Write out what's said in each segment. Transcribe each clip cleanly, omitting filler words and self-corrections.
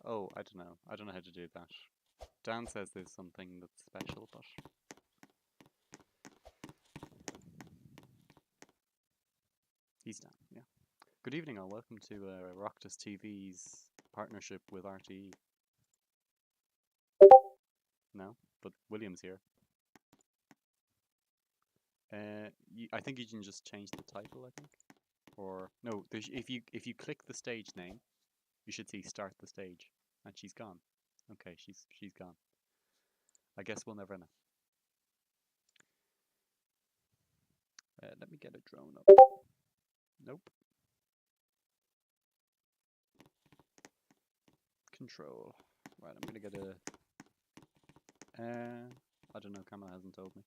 Oh, I don't know. I don't know how to do that. Dan says there's something that's special, but he's Dan. Yeah. Good evening, all. Welcome to Oireachtas TV's partnership with RTE. No, but William's here. I think you can just change the title. I think, or no. If you click the stage name, you should see start the stage, and she's gone. Okay, she's gone. I guess we'll never know. Let me get a drone up. Nope. Control. Right, I'm gonna get a. I don't know. Camera hasn't told me.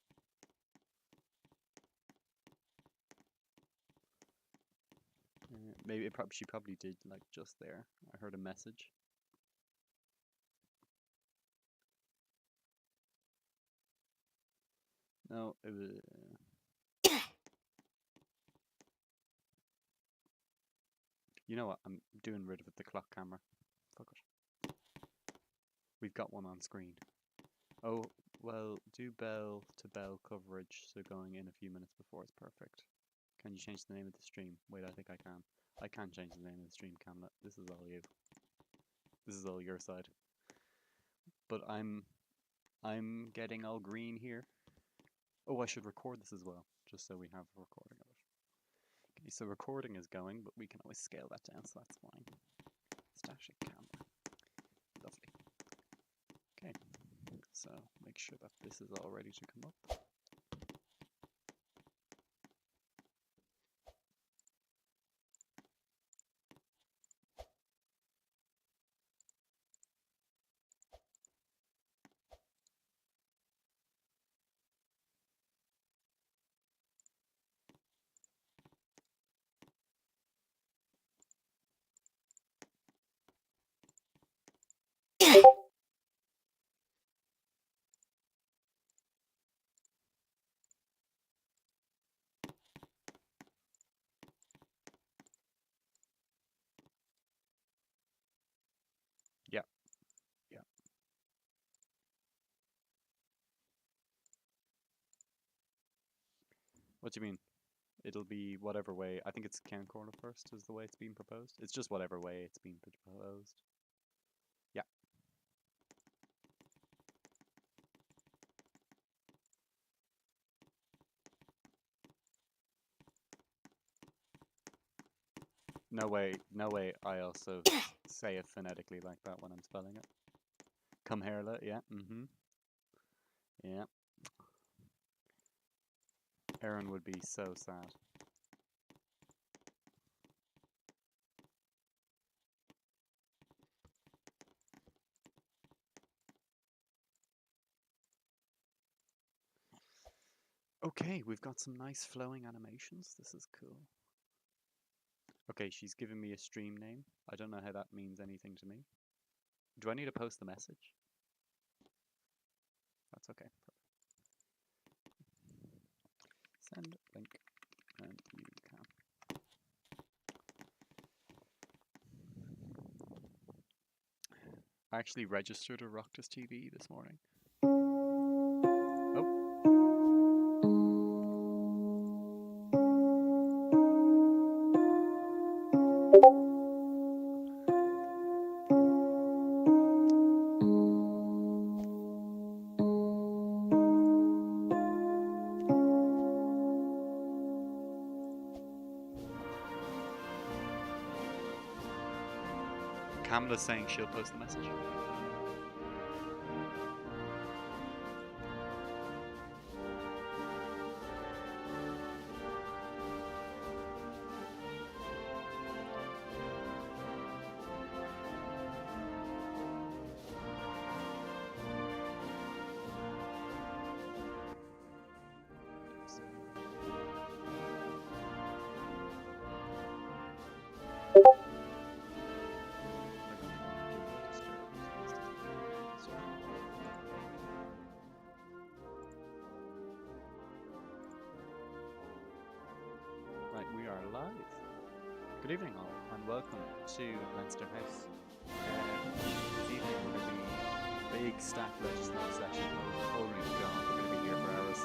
Maybe she probably did like just there. I heard a message. No, it was. You know what? I'm doing rid of the clock camera. Fuck it. We've got one on screen. Oh, well, do bell to bell coverage, so going in a few minutes before is perfect. Can you change the name of the stream? Wait, I think I can. I can change the name of the stream, Camlet. This is all you. This is all your side. But I'm getting all green here. Oh, I should record this as well, just so we have a recording of it. Okay, so recording is going, but we can always scale that down, so that's fine. Static camera. Lovely. Okay, so make sure that this is all ready to come up. Yeah, yeah. What do you mean? It'll be whatever way. I think it's count corner first is the way it's being proposed. It's just whatever way it's being proposed. Yeah. No way, no way I also say it phonetically like that when I'm spelling it. Come here, yeah, yeah. Aaron would be so sad. Okay, we've got some nice flowing animations. This is cool. Okay, she's given me a stream name. I don't know how that means anything to me. Do I need to post the message? That's okay. Send link, and you can. I actually registered a Oireachtas TV this morning. Kamla's saying she'll post the message. Right, we are live. Good evening all, and welcome to Leinster House. evening. We're going to be big stack legislative session. Oh my god, we're going to be here for hours.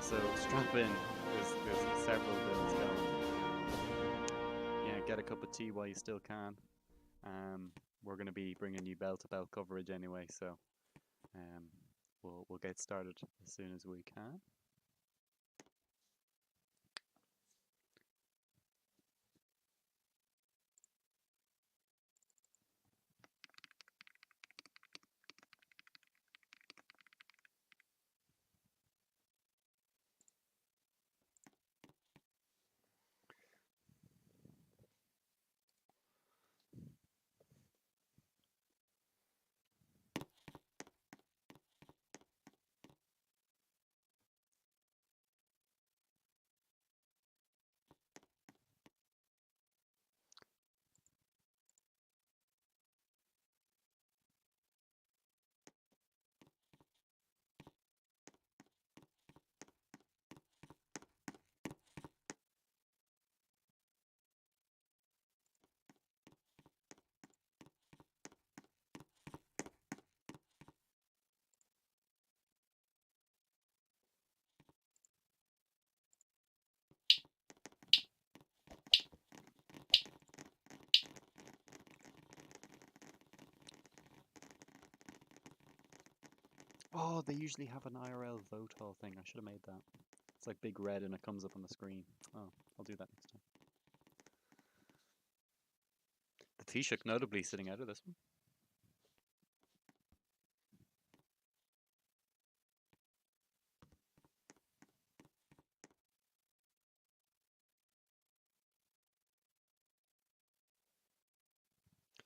So strap in. There's several bills going. Yeah, get a cup of tea while you still can. We're going to be bringing you bell to bell coverage anyway, so we'll get started as soon as we can. Oh, they usually have an IRL vote hall thing. I should have made that. It's like big red and it comes up on the screen. Oh, I'll do that next time. The Taoiseach notably sitting out of this one.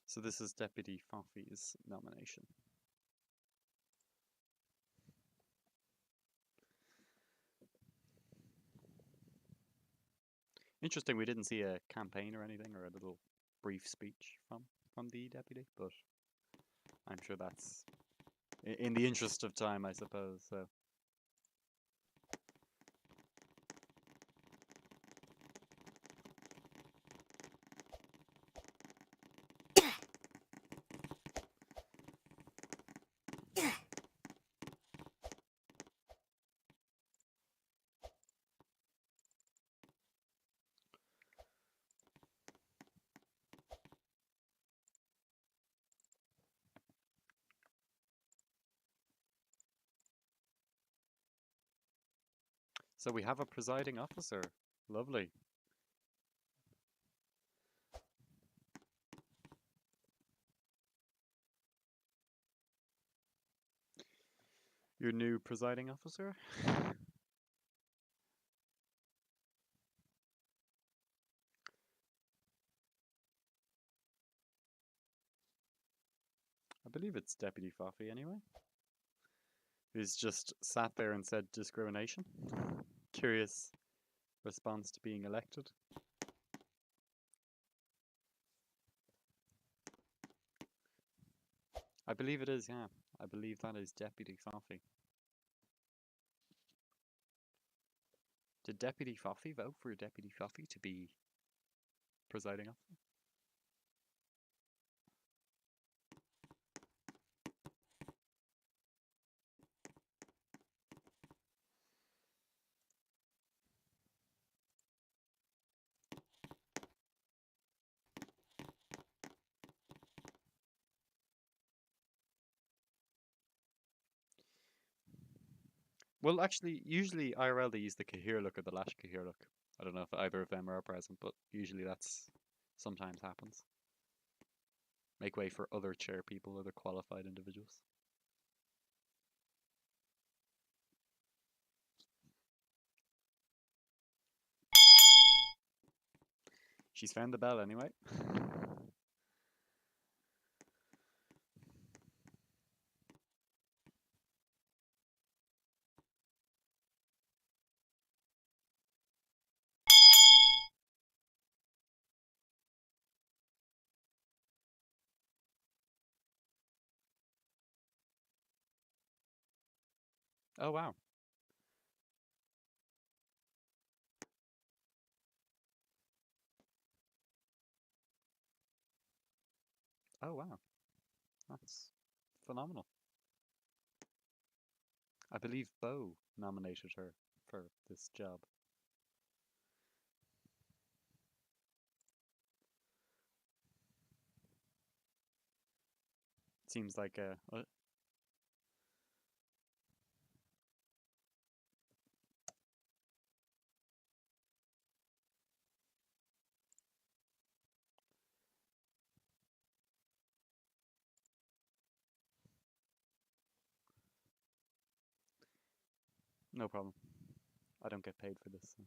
So this is Deputy Foffy's nomination. Interesting, we didn't see a campaign or anything, or a little brief speech from the deputy, but I'm sure that's in the interest of time, I suppose. So. So we have a presiding officer. Lovely. Your new presiding officer? I believe it's Deputy Foffy anyway. Who's just sat there and said discrimination. Curious response to being elected. I believe it is, yeah. I believe that is Deputy Foffy. Did Deputy Foffy vote for Deputy Foffy to be presiding officer? Well, actually, usually IRL they use the Cahir look or the Lash Cahir look. I don't know if either of them are present, but usually that's sometimes happens. Make way for other chair people, other qualified individuals. She's found the bell anyway. Oh, wow. Oh wow, that's phenomenal. I believe Bo nominated her for this job. Seems like a. No problem. I don't get paid for this. So.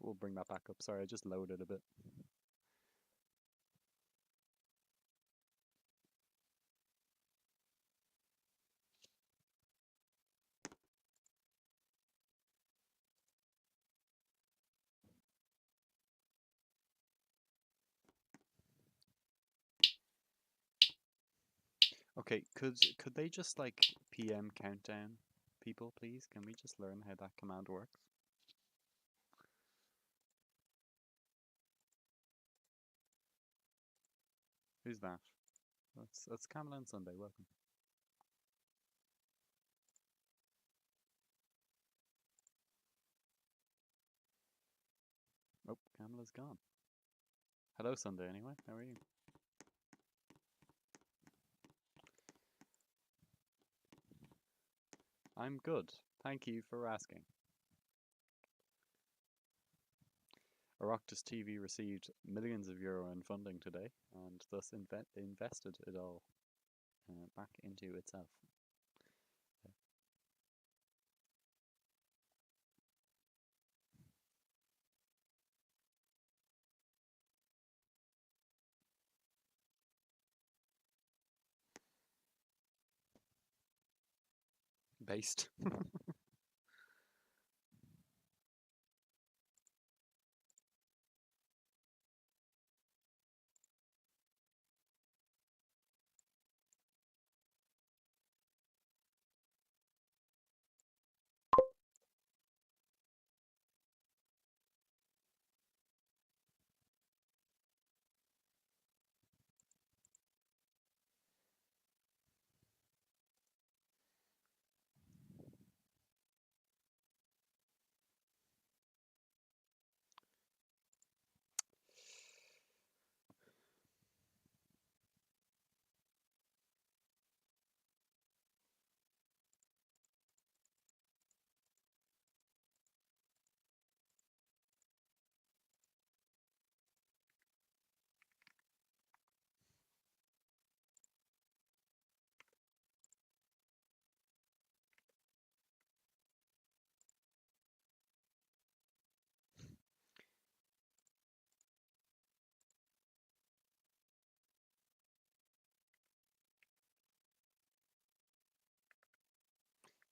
We'll bring that back up. Sorry, I just loaded a bit. Okay, could they just like PM countdown people, please? Can we just learn how that command works? Who's that? That's Kamala and Sunday. Welcome. Oh, Kamala's gone. Hello, Sunday. Anyway, how are you? I'm good. Thank you for asking. Oireachtas TV received millions of euro in funding today, and thus invested it all back into itself. Based.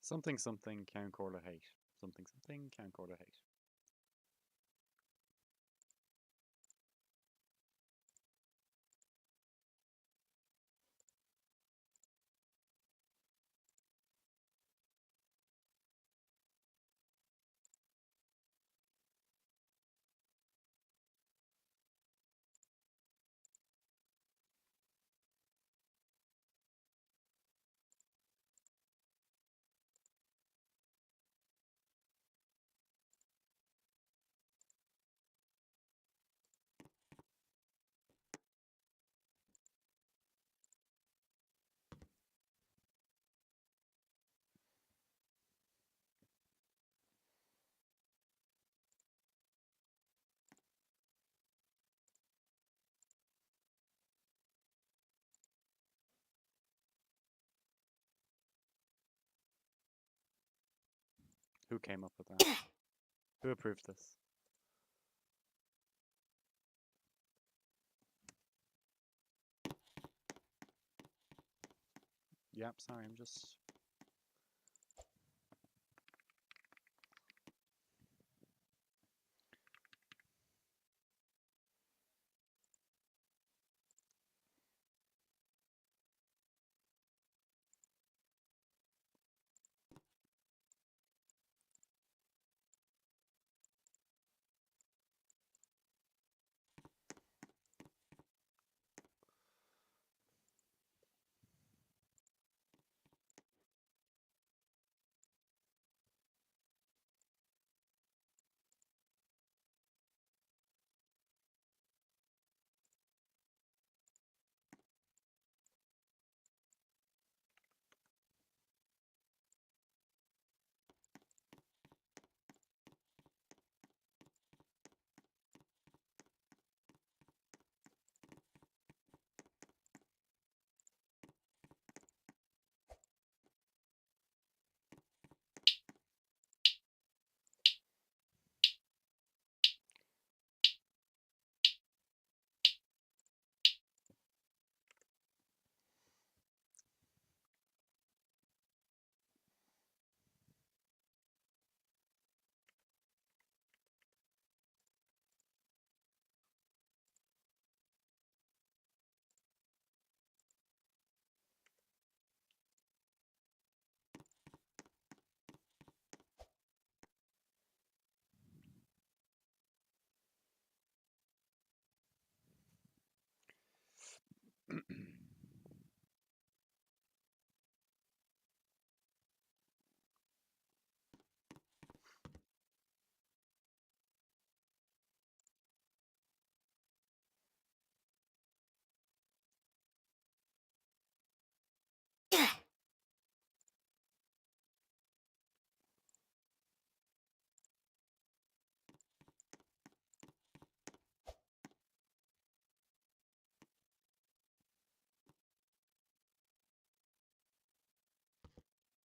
Something something Count Corla hate. Something something Count Corla hate. Who came up with that? Who approved this? Yep, sorry, I'm just.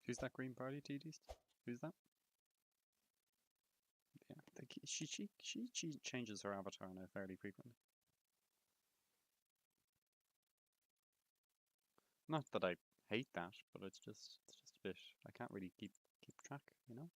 Who's that Green Party TDs? Who's that? Yeah, she changes her avatar now fairly frequently. Not that I hate that, but it's just a bit. I can't really keep track, you know.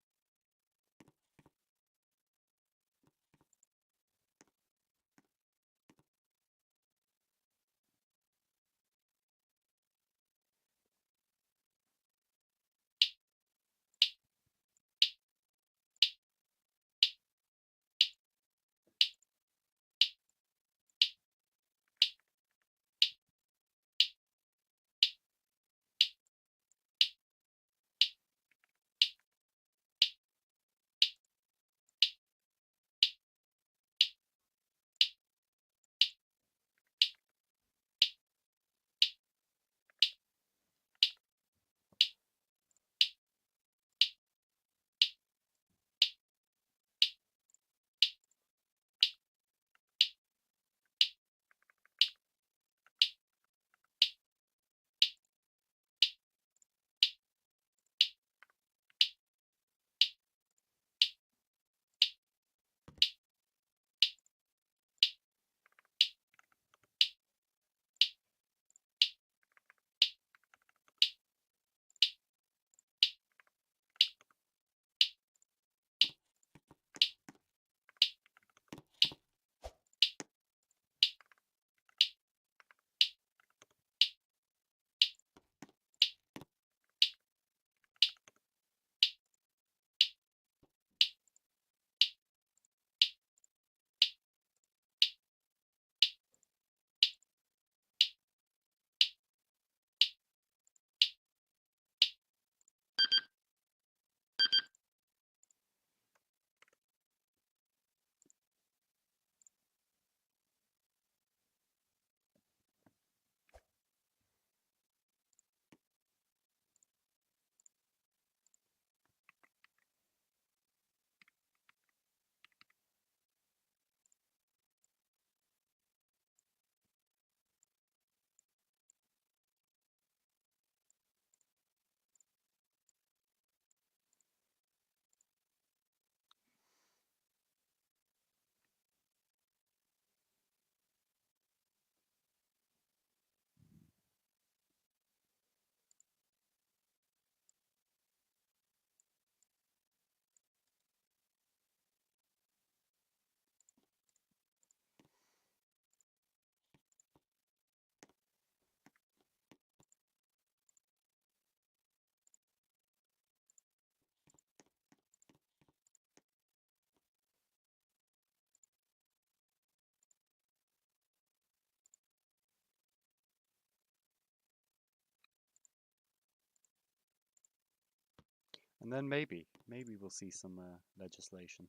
And then maybe we'll see some legislation.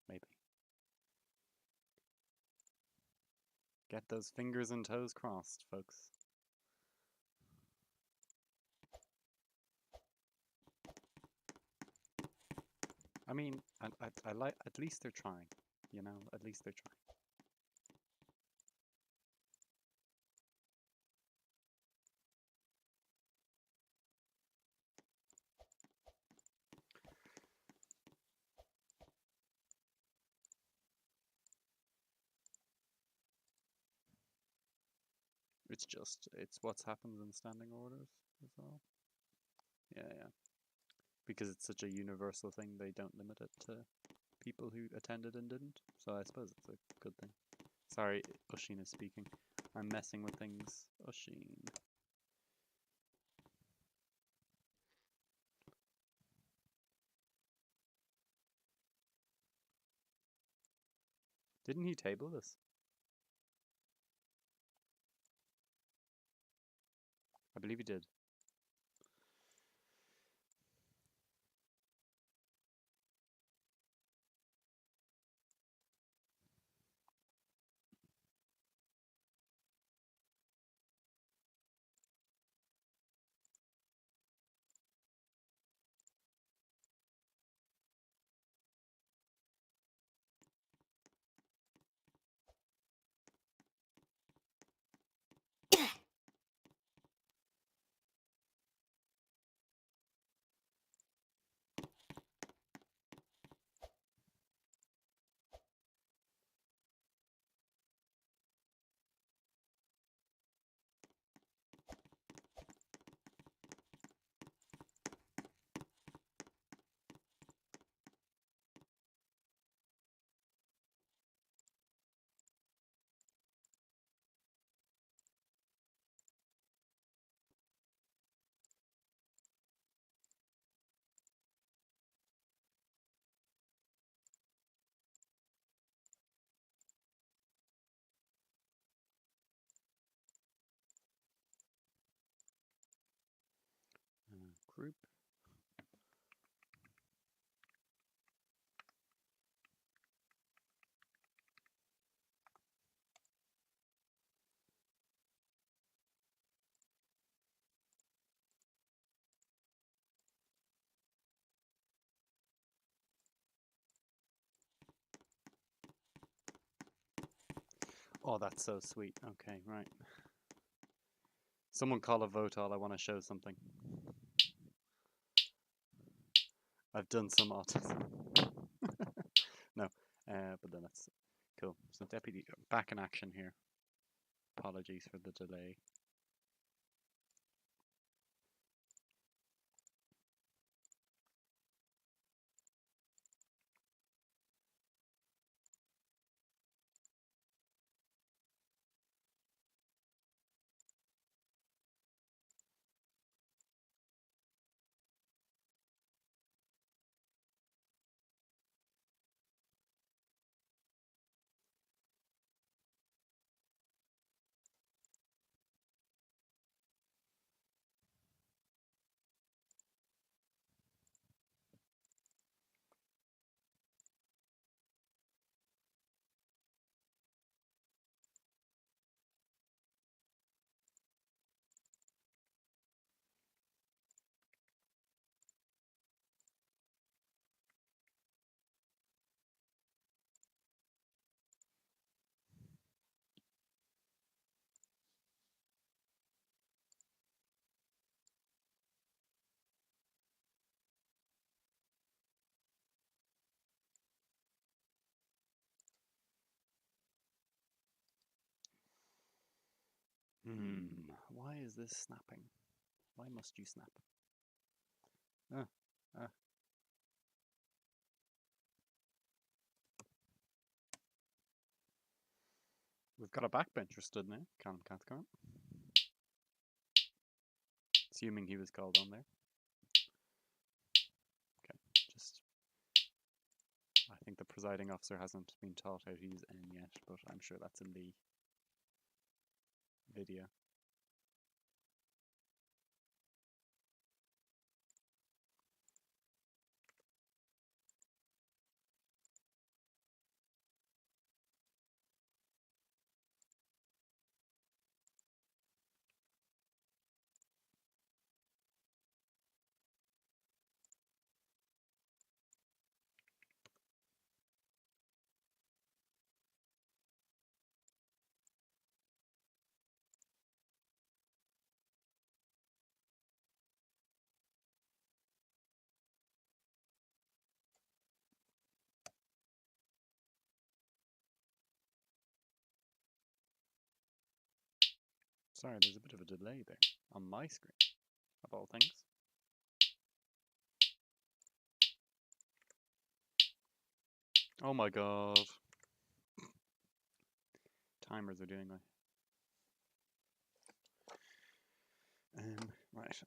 Maybe get those fingers and toes crossed, folks. I mean, I like. At least they're trying. You know, at least they're trying. It's what's happened in standing orders as well. Yeah, yeah. Because it's such a universal thing, they don't limit it to people who attended and didn't. So I suppose it's a good thing. Sorry, Ushin is speaking. I'm messing with things. Ushin. Didn't he table this? I believe he did. group. Oh, that's so sweet. Okay, right. Someone call a vote all. I want to show something. I've done some autism. No, but then that's cool. So deputy back in action here. Apologies for the delay. Why is this snapping? Why must you snap? Ah, ah. We've got a backbencher stood now, Callum Cathcart. Assuming he was called on there. Okay, just... I think the presiding officer hasn't been taught how to use N yet, but I'm sure that's in the video. Sorry, there's a bit of a delay there on my screen, of all things. Oh my god. Timers are doing like... right.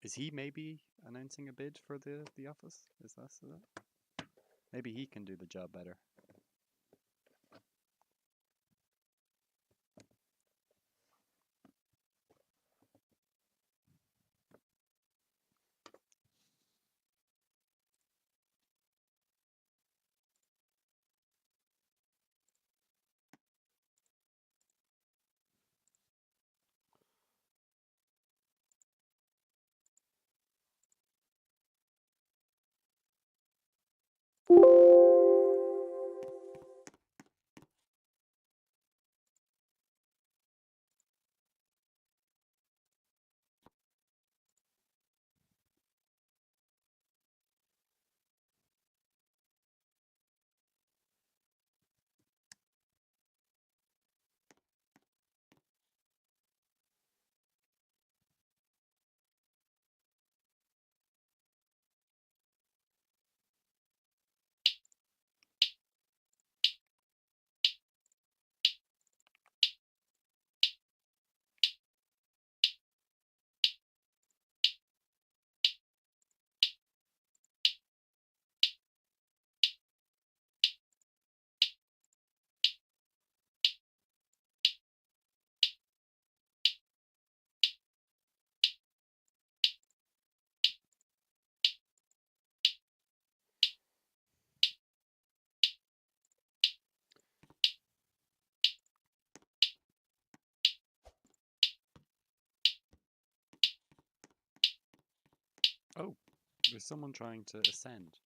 Is he maybe announcing a bid for the office? Is that so? Maybe he can do the job better. Oh, there's someone trying to ascend.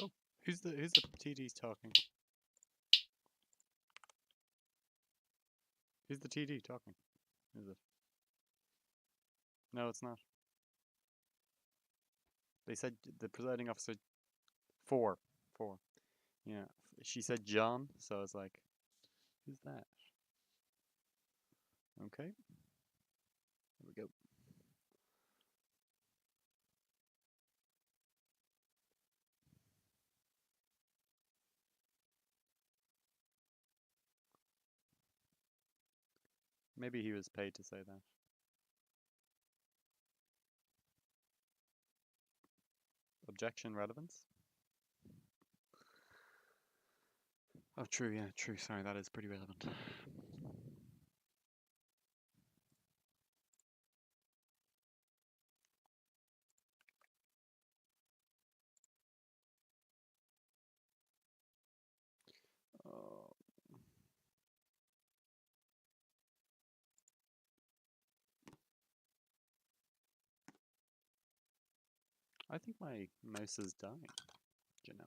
Oh, who's the TD's talking? Who's the TD talking? Is it? No, it's not. They said the presiding officer. Four. Four. Yeah. She said John, so I was like, who's that? Okay. Here we go. Maybe he was paid to say that. Objection relevance? Oh, true, yeah, true. Sorry, that is pretty relevant. Oh, I think my mouse is dying, you know.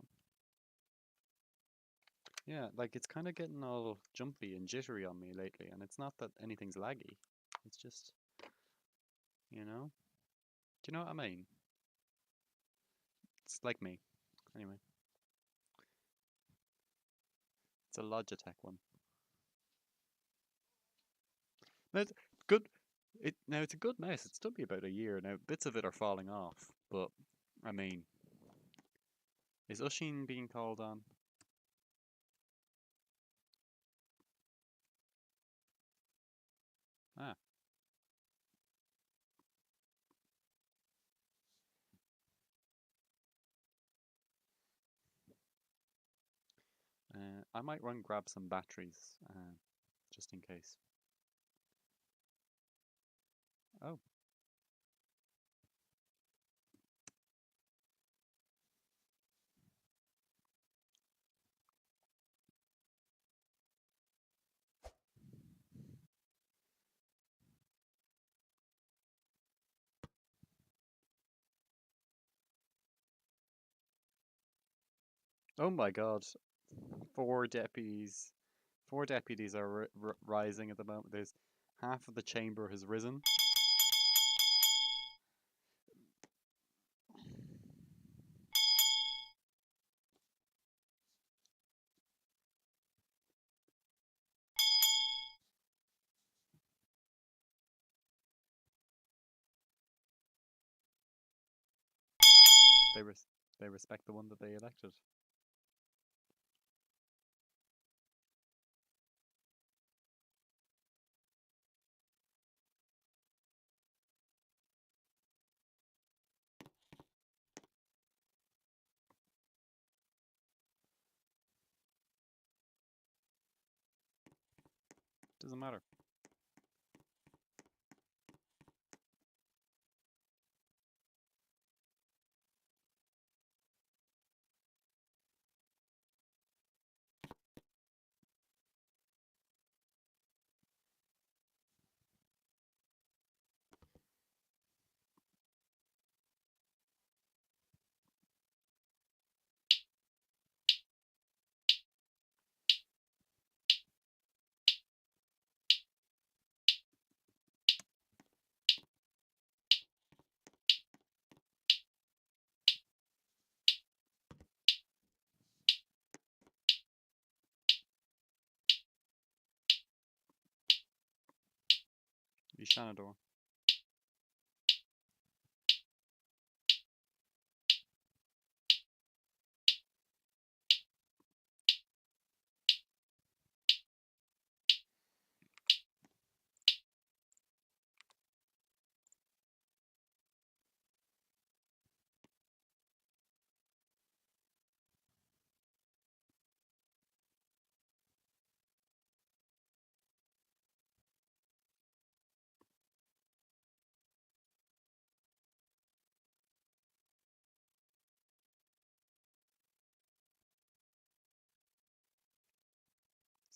Yeah, like it's kind of getting all jumpy and jittery on me lately, and it's not that anything's laggy. It's just, you know. Do you know what I mean? It's like me. Anyway, it's a Logitech one. No, it's good. It's a good mouse. It's took me about a year now. Bits of it are falling off, but I mean, is Usheen being called on? Ah, I might run grab some batteries, just in case. Oh, oh my God! Four deputies. Four deputies are rising at the moment. There's half of the chamber has risen. They they respect the one that they elected. Doesn't matter. Ishanador.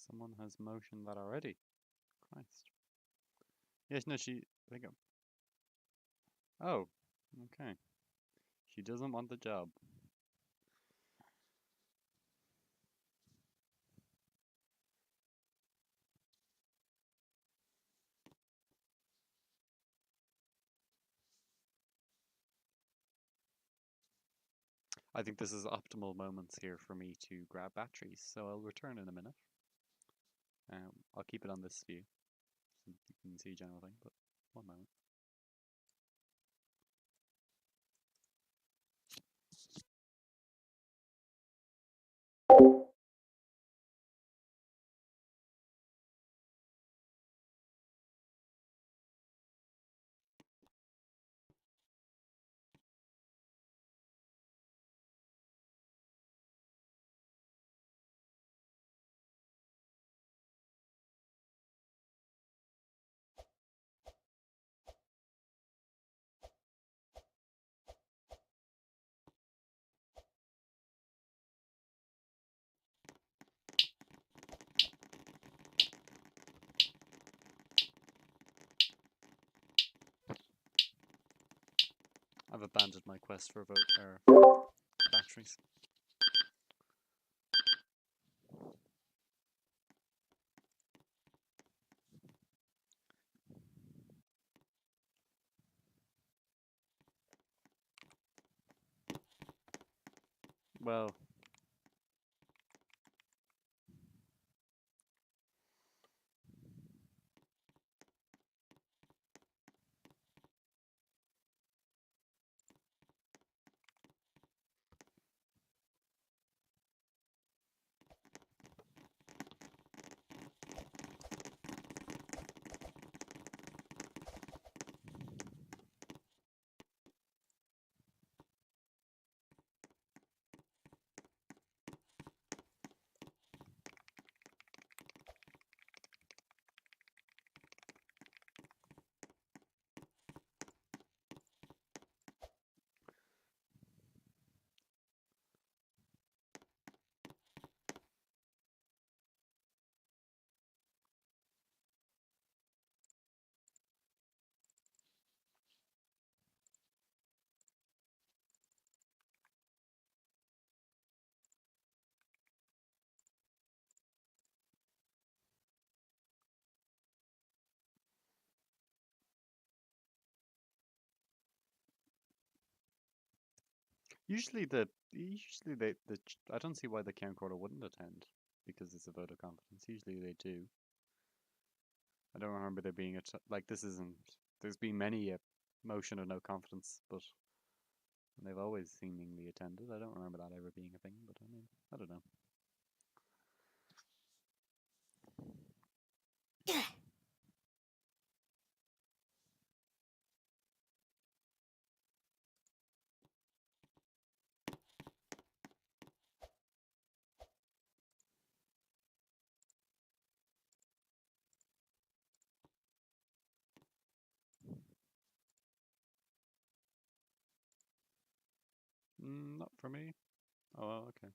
Someone has motioned that already. Christ. Yes, no, she. I think. Oh, okay. She doesn't want the job. I think this is optimal moments here for me to grab batteries, so I'll return in a minute. I'll keep it on this view so you can see general thing, but one moment. I've abandoned my quest for batteries. Well, I don't see why the camcorder wouldn't attend because it's a vote of confidence. Usually they do. I don't remember there being like this isn't. There's been many a motion of no confidence, but they've always seemingly attended. I don't remember that ever being a thing, but I mean, I don't know. Not for me. Oh, well, okay.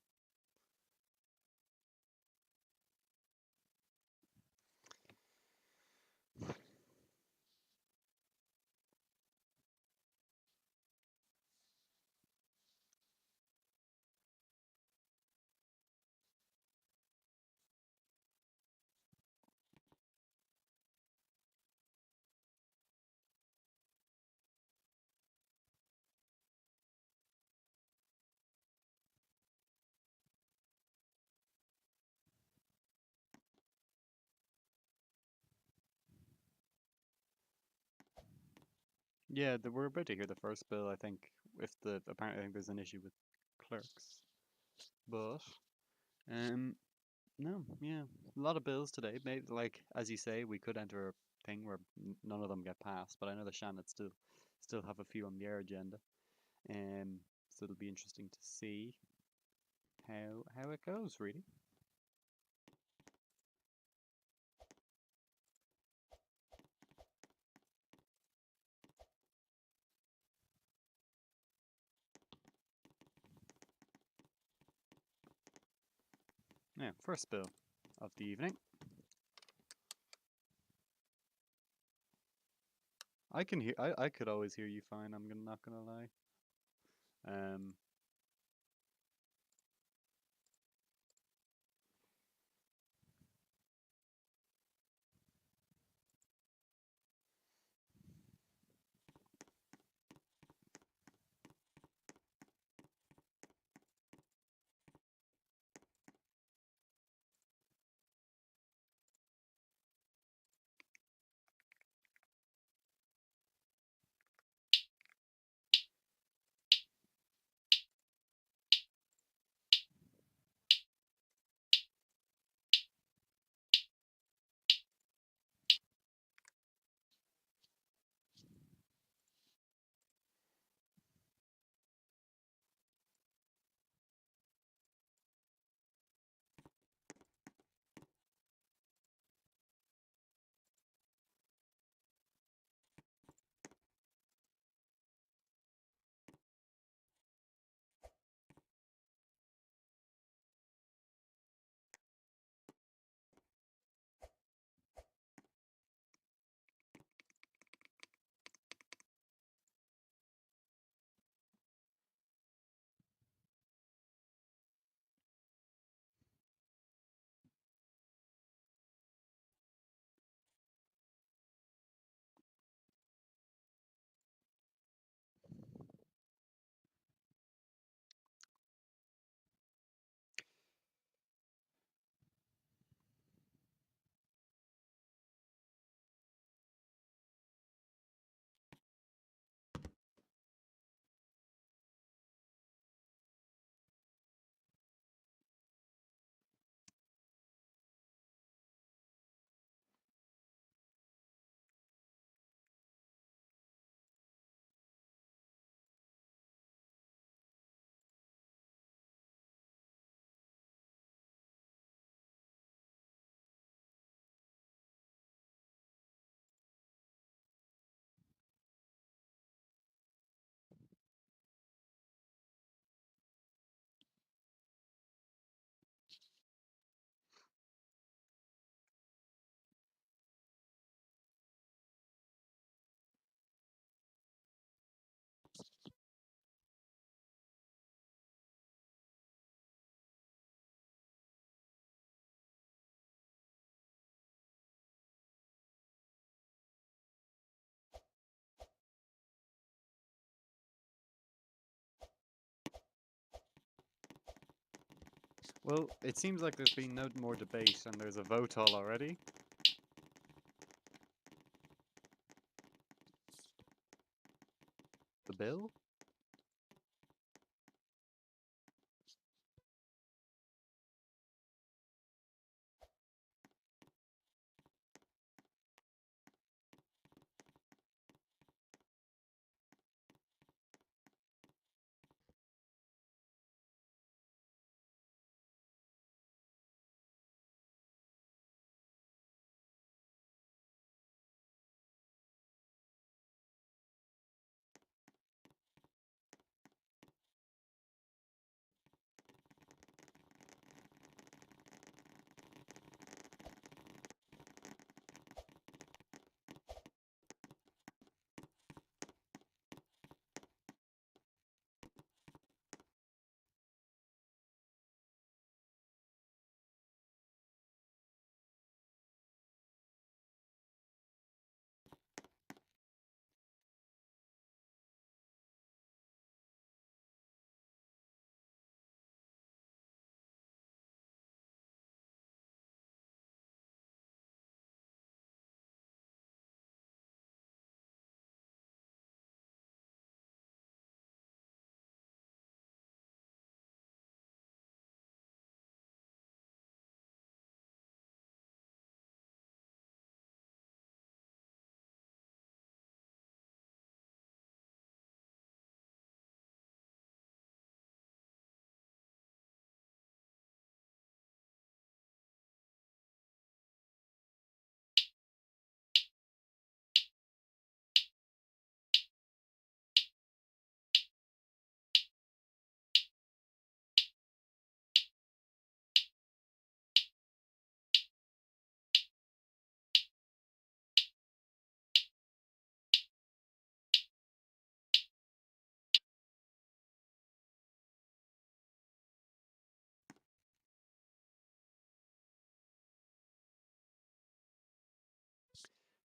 Yeah, we're about to hear the first bill. I think if the apparently I think there's an issue with clerks, but um, no, yeah, a lot of bills today. Maybe like as you say, we could enter a thing where none of them get passed. But I know the Shannon still have a few on their agenda. So it'll be interesting to see how it goes. Really. Yeah, first bill of the evening. I can hear. I could always hear you fine. Not gonna lie. Um, well, it seems like there's been no more debate, and there's a vote all already. The bill.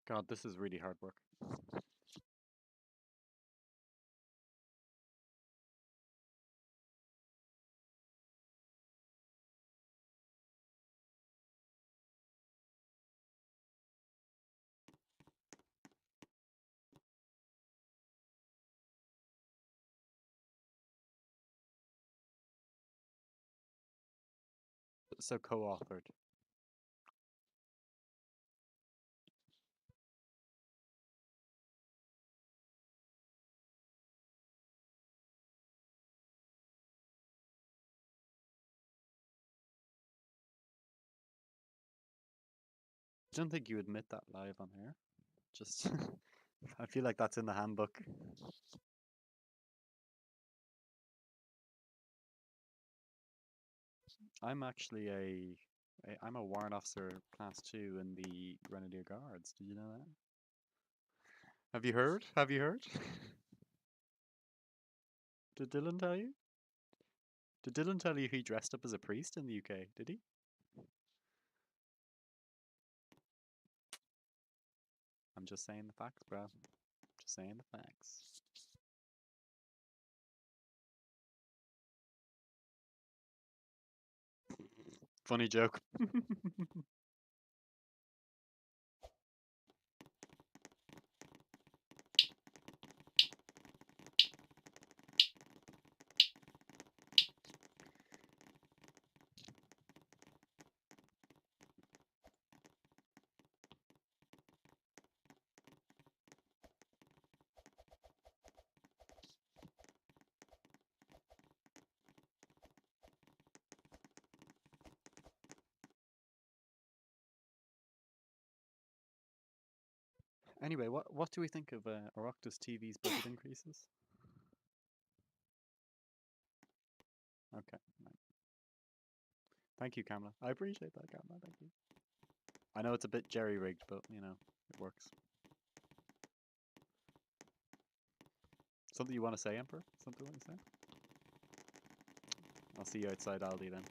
God, this is really hard work. So co-authored. I don't think you admit that live on here. Just, I feel like that's in the handbook. I'm actually I'm a warrant officer class 2 in the Grenadier Guards. Did you know that? Have you heard? Have you heard? Did Dylan tell you? Did Dylan tell you he dressed up as a priest in the UK? Did he? I'm just saying the facts, bro. Just saying the facts. Funny joke. Anyway, what do we think of Oireachtas TV's budget increases? Okay, right. Thank you, Kamala. I appreciate that, Kamala. Thank you. I know it's a bit jerry-rigged, but you know it works. Something you want to say, Emperor? Something you want to say? I'll see you outside Aldi then.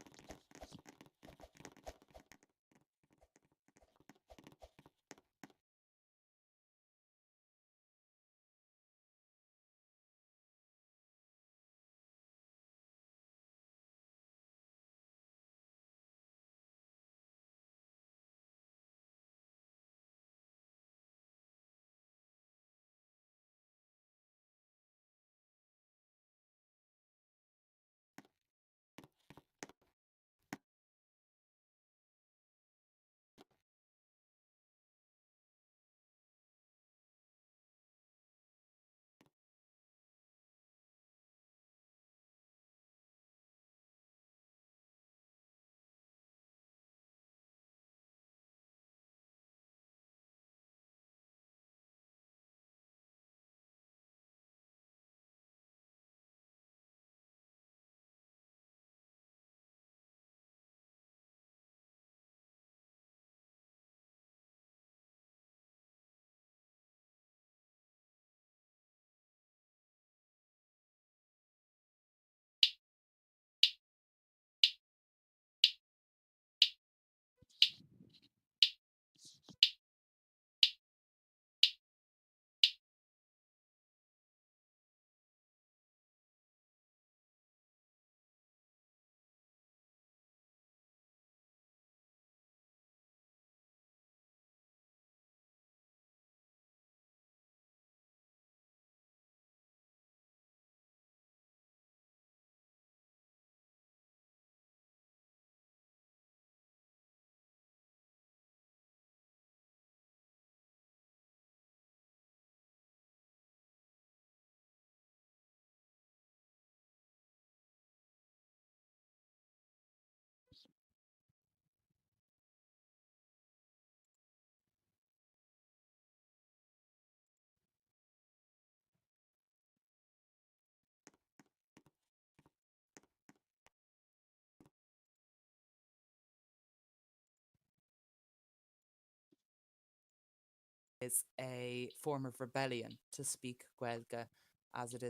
Is a form of rebellion to speak Gaeilge, as it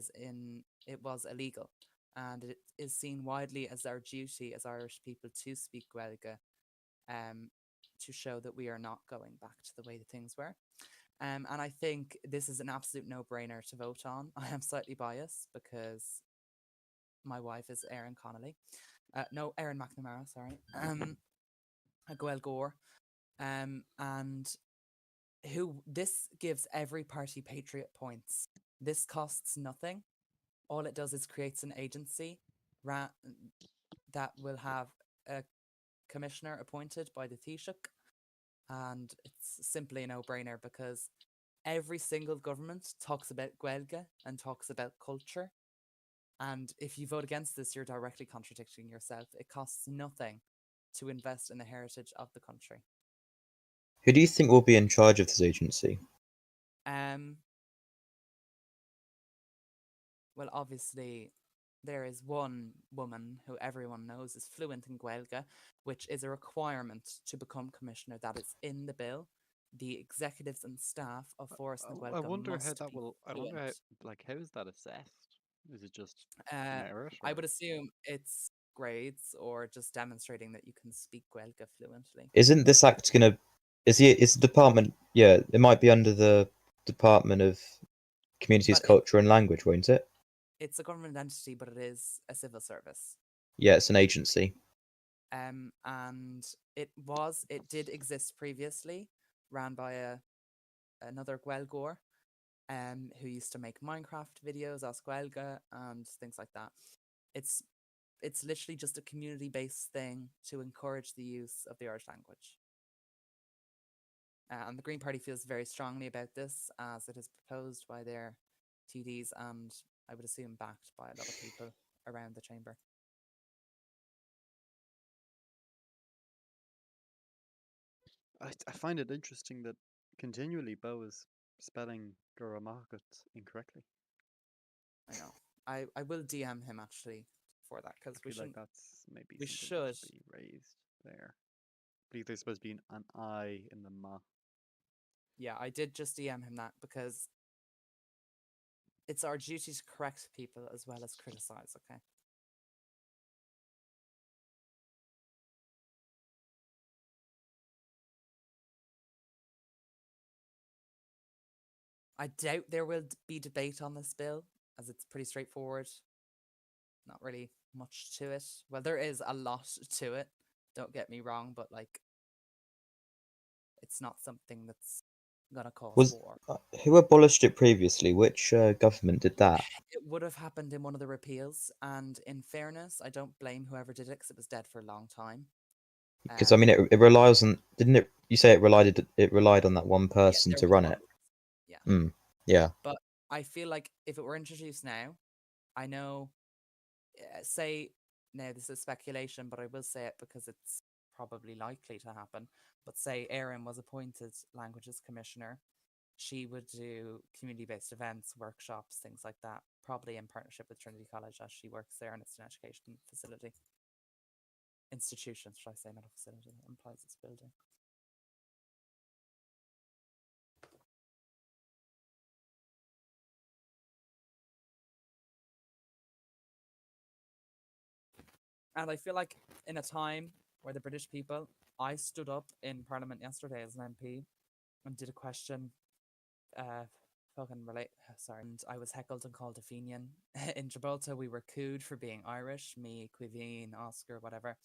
was illegal, and it is seen widely as our duty as Irish people to speak Gaeilge, um, to show that we are not going back to the way that things were. And I think this is an absolute no-brainer to vote on. I am slightly biased because my wife is Erin Connolly. No, Erin McNamara, sorry. A Gael Gore. And who this gives every party patriot points. This costs nothing. All it does is creates an agency ra- that will have a commissioner appointed by the Taoiseach, and it's simply a no-brainer because every single government talks about Gaeilge and talks about culture. And if you vote against this, you're directly contradicting yourself. It costs nothing to invest in the heritage of the country. Who do you think will be in charge of this agency? Um, well, obviously, there is one woman who everyone knows is fluent in Gaeilge, which is a requirement to become commissioner. That is in the bill. The executives and staff of Forest na I Gaeilge wonder how must that be will. I wonder how, fluent. like, how is that assessed? Is it just Uh, merit I or? would assume it's grades or just demonstrating that you can speak Gaeilge fluently. Isn't this act gonna? Is the department? Yeah, it might be under the Department of Communities, But it Culture and Language, won't it? it's a government entity, but it is a civil service. Yeah, it's an agency. And it did exist previously, ran by another Gaeilgeoir, who used to make Minecraft videos as Gaeilge and things like that. It's it's literally just a community-based thing to encourage the use of the Irish language. And the Green Party feels very strongly about this as it is proposed by their TDs and I would assume backed by a lot of people around the chamber. I find it interesting that continually Bo is spelling Guramagat incorrectly. I know. I will DM him actually for that I because feel like that's maybe we something that should. should be raised there. I believe there's supposed to be an I in the ma. Yeah, I did just DM him that because it's our duty to correct people as well as criticize, okay? I doubt there will be debate on this bill as it's pretty straightforward. Not really much to it. Well, there is a lot to it. Don't get me wrong, but like it's not something that's gonna cause Was war. who abolished it previously? Which government did that? It would have happened in one of the repeals, and in fairness, I don't blame whoever did it because it was dead for a long time. Because I mean, Um, it relies on. Didn't it? You say it relied on that one yeah, person there to was run one. it. Yeah, Mm, yeah. but I feel like if it were introduced now, I know. Say now this is speculation, but I will say it because it's probably likely to happen. But say Erin was appointed languages commissioner, she would do community-based events, workshops, things like that, probably in partnership with Trinity College as she works there and it's an education facility. Institution, should I say, not a facility. It implies it's building. And I feel like in a time where the British people, I stood up in Parliament yesterday as an MP and did a question, fucking relate. Sorry, and I was heckled and called a Fenian. In Gibraltar, we were cooed for being Irish. Me, Quivine, Oscar, whatever.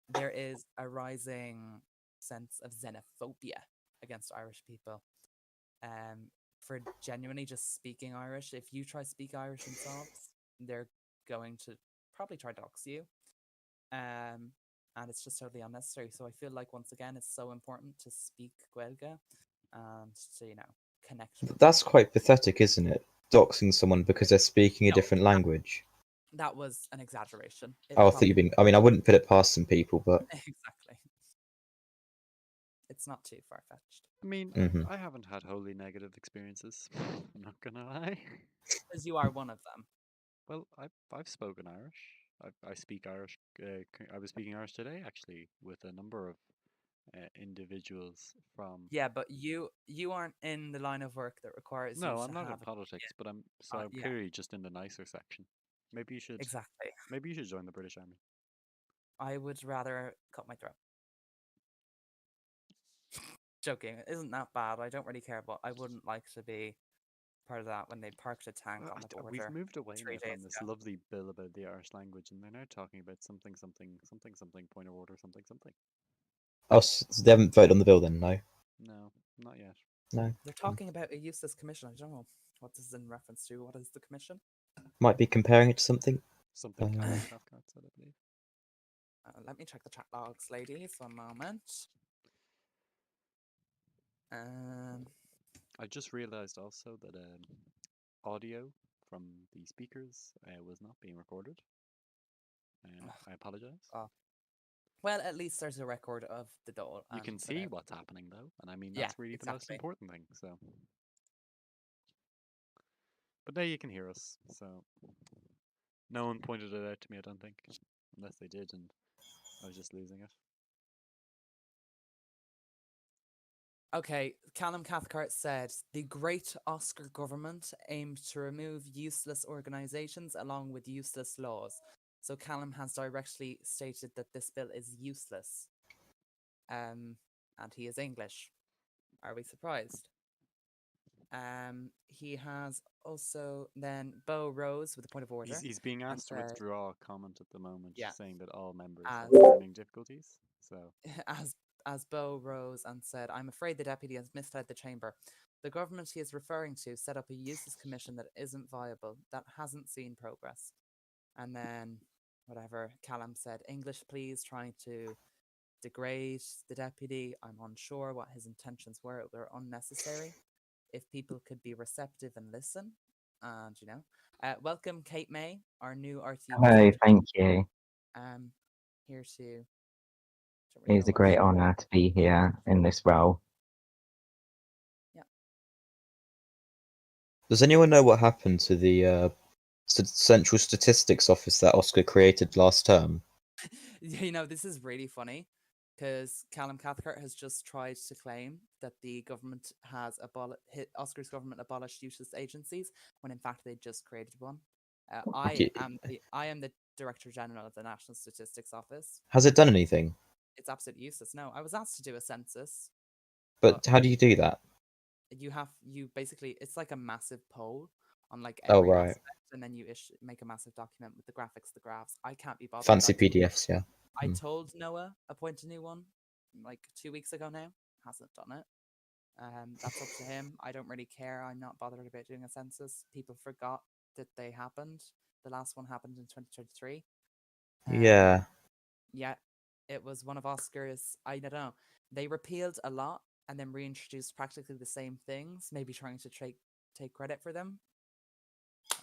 There is a rising sense of xenophobia against Irish people. For genuinely just speaking Irish. If you try to speak Irish themselves, they're going to probably try to dox you. Um, and it's just totally unnecessary. So I feel like once again, it's so important to speak Gaeilge and to connect with That's people. quite pathetic, isn't it? Doxing someone because they're speaking a No, different language. that was an exaggeration. It Oh, I thought you probably been. I mean, I wouldn't put it past some people, but exactly. It's not too far fetched. I mean, hmm I haven't had wholly negative experiences. I'm not gonna lie. Because you are one of them. Well, I've spoken Irish. I speak Irish. I was speaking Irish today actually with a number of individuals from. Yeah, but you aren't in the line of work that requires you No, I'm to not in have politics, but I'm yeah, clearly just in the nicer section. Maybe you should exactly. maybe you should join the British Army. I would rather cut my throat. Joking. It isn't that bad. I don't really care, but I wouldn't like to be part of that when they parked a tank Well, on the we've border moved away 3 now from days this ago. lovely bill about the Irish language, and they're now talking about something, something, something, something, point of order, something, something. Oh, so they haven't voted on the bill then? No, No, not yet. no. They're talking about a useless commission. I don't know what this is in reference to. What is the commission? Might be comparing it to something. Something Callum Uh, Cathcart said, I believe. Let me check the chat logs, ladies. 1 moment. Um, I just realised also that audio from the speakers was not being recorded. I apologise. oh, well, at least there's a record of the dole. You And can see whatever. what's happening though, and I mean Yeah, that's really the most exactly. important thing. So, but now you can hear us. So, no one pointed it out to me, I don't think, unless they did, and I was just losing it. Okay, Callum Cathcart said the great Oscar government aimed to remove useless organisations along with useless laws. So Callum has directly stated that this bill is useless. And he is English. Are we surprised? He has also then Bo Rose with a point of order. He's being and asked to said, withdraw a comment at the moment, yeah, saying that all members as have learning difficulties. So, as Bo rose and said, I'm afraid the deputy has misled the chamber. The government he is referring to set up a useless commission that isn't viable, that hasn't seen progress. And then, whatever, Callum said, English, please, trying to degrade the deputy. I'm unsure what his intentions were. They're unnecessary. If people could be receptive and listen. And, welcome, Kate May, our new RT Hello, presenter. thank you. Here to. Don't It really is know a what great to- honour to be here in this role. does anyone know what happened to the Central Statistics Office that Oscar created last term? This is really funny because Callum Cathcart has just tried to claim that the government has Oscar's government abolished useless agencies when in fact they just created one. Okay. I am the Director General of the National Statistics Office. Has it done anything? It's absolutely useless. No, I was asked to do a census. But how do you do that? You basically, it's like a massive poll on like Oh, every right. aspect, and then you make a massive document with the graphics, the graphs. I can't be bothered. Fancy PDFs, yeah. I told Noah appoint a new one like 2 weeks ago now. Hasn't done it. That's up to him. I don't really care. I'm not bothered about doing a census. People forgot that they happened. The last one happened in 2023. Yeah. Yeah, it was one of Oscar's. I don't know. They repealed a lot and then reintroduced practically the same things, maybe trying to take credit for them.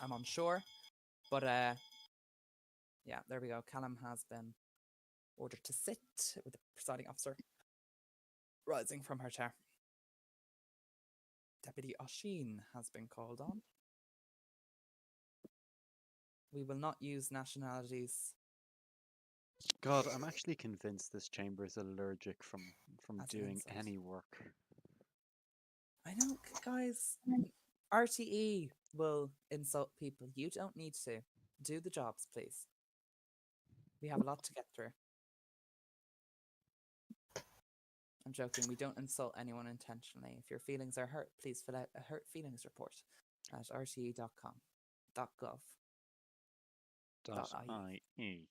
I'm unsure. But yeah, there we go. Callum has been ordered to sit with the presiding officer rising from her chair. Deputy Oshin has been called on. We will not use nationalities. God, I'm actually convinced this chamber is allergic from As an doing insult. any work. I know, guys. RTE will insult people. You don't need to. Do the jobs, please. We have a lot to get through. I'm joking. We don't insult anyone intentionally. If your feelings are hurt, please fill out a hurt feelings report at rte.com.gov. .ie.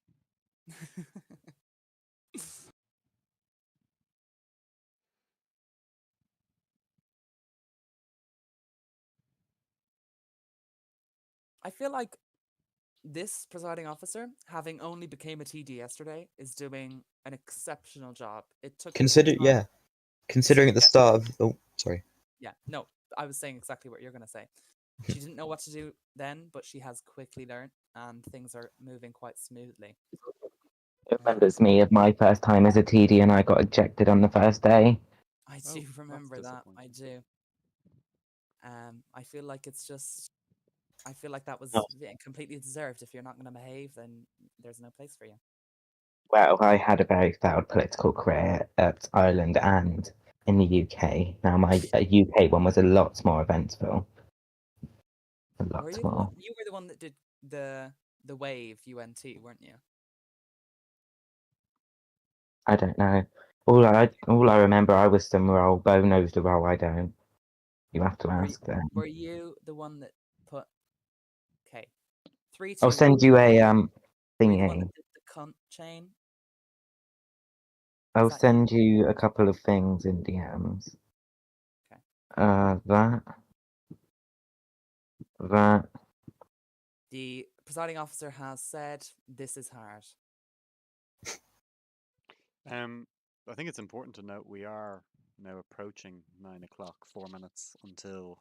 I feel like this presiding officer, having only became a TD yesterday, is doing an exceptional job. It took her some time. Yeah. Considering at the start of sorry. Yeah, no, I was saying exactly what you're going to say. She didn't know what to do then, but she has quickly learned, and things are moving quite smoothly. It remembers me of my first time as a TD and I got ejected on the first day. I Oh, do that's remember that. I disappointing. do. I feel like it's just. I feel like that was completely deserved. If you're not going to behave, then there's no place for you. Well, I had a very failed political career at Ireland and in the UK. Now, my UK one was a lot more eventful. A lot more. You were the one that did the wave UNT, weren't you? I don't know. all I remember, I was some role. Bo knows the role. I don't. You have to ask them. Were you the one that put? Okay, 3, I'll 2, send 1. you a Were you the one thingy. that did the cunt chain? I'll that you? send you a couple of things in DMs. Okay. That. The presiding officer has said this is hard. I think it's important to note we are now approaching 9 o'clock. 4 minutes until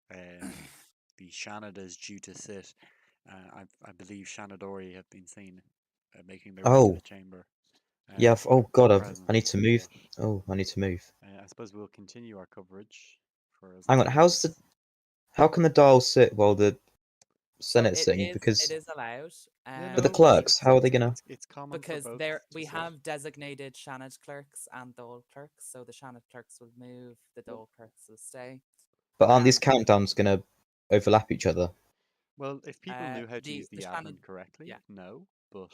the Shanad is due to sit. I believe Shanadori have been seen making their way to Oh, the chamber. yeah. For Oh God, I present, need to move. but Oh, I need to move. I suppose we'll continue our coverage for as Hang on. long as. How can the dial sit while the So Senate's sitting? it Because is allowed. Yeah, but the no, clerks, how are they gonna? it's common for Because both there to we sit. have designated Shanad clerks and Dole clerks, so the Shanad clerks will move, the Dole clerks will stay. But aren't these Um, countdowns gonna overlap each other? Well, if people knew how to use the the Shanad, admin correctly, yeah, no. But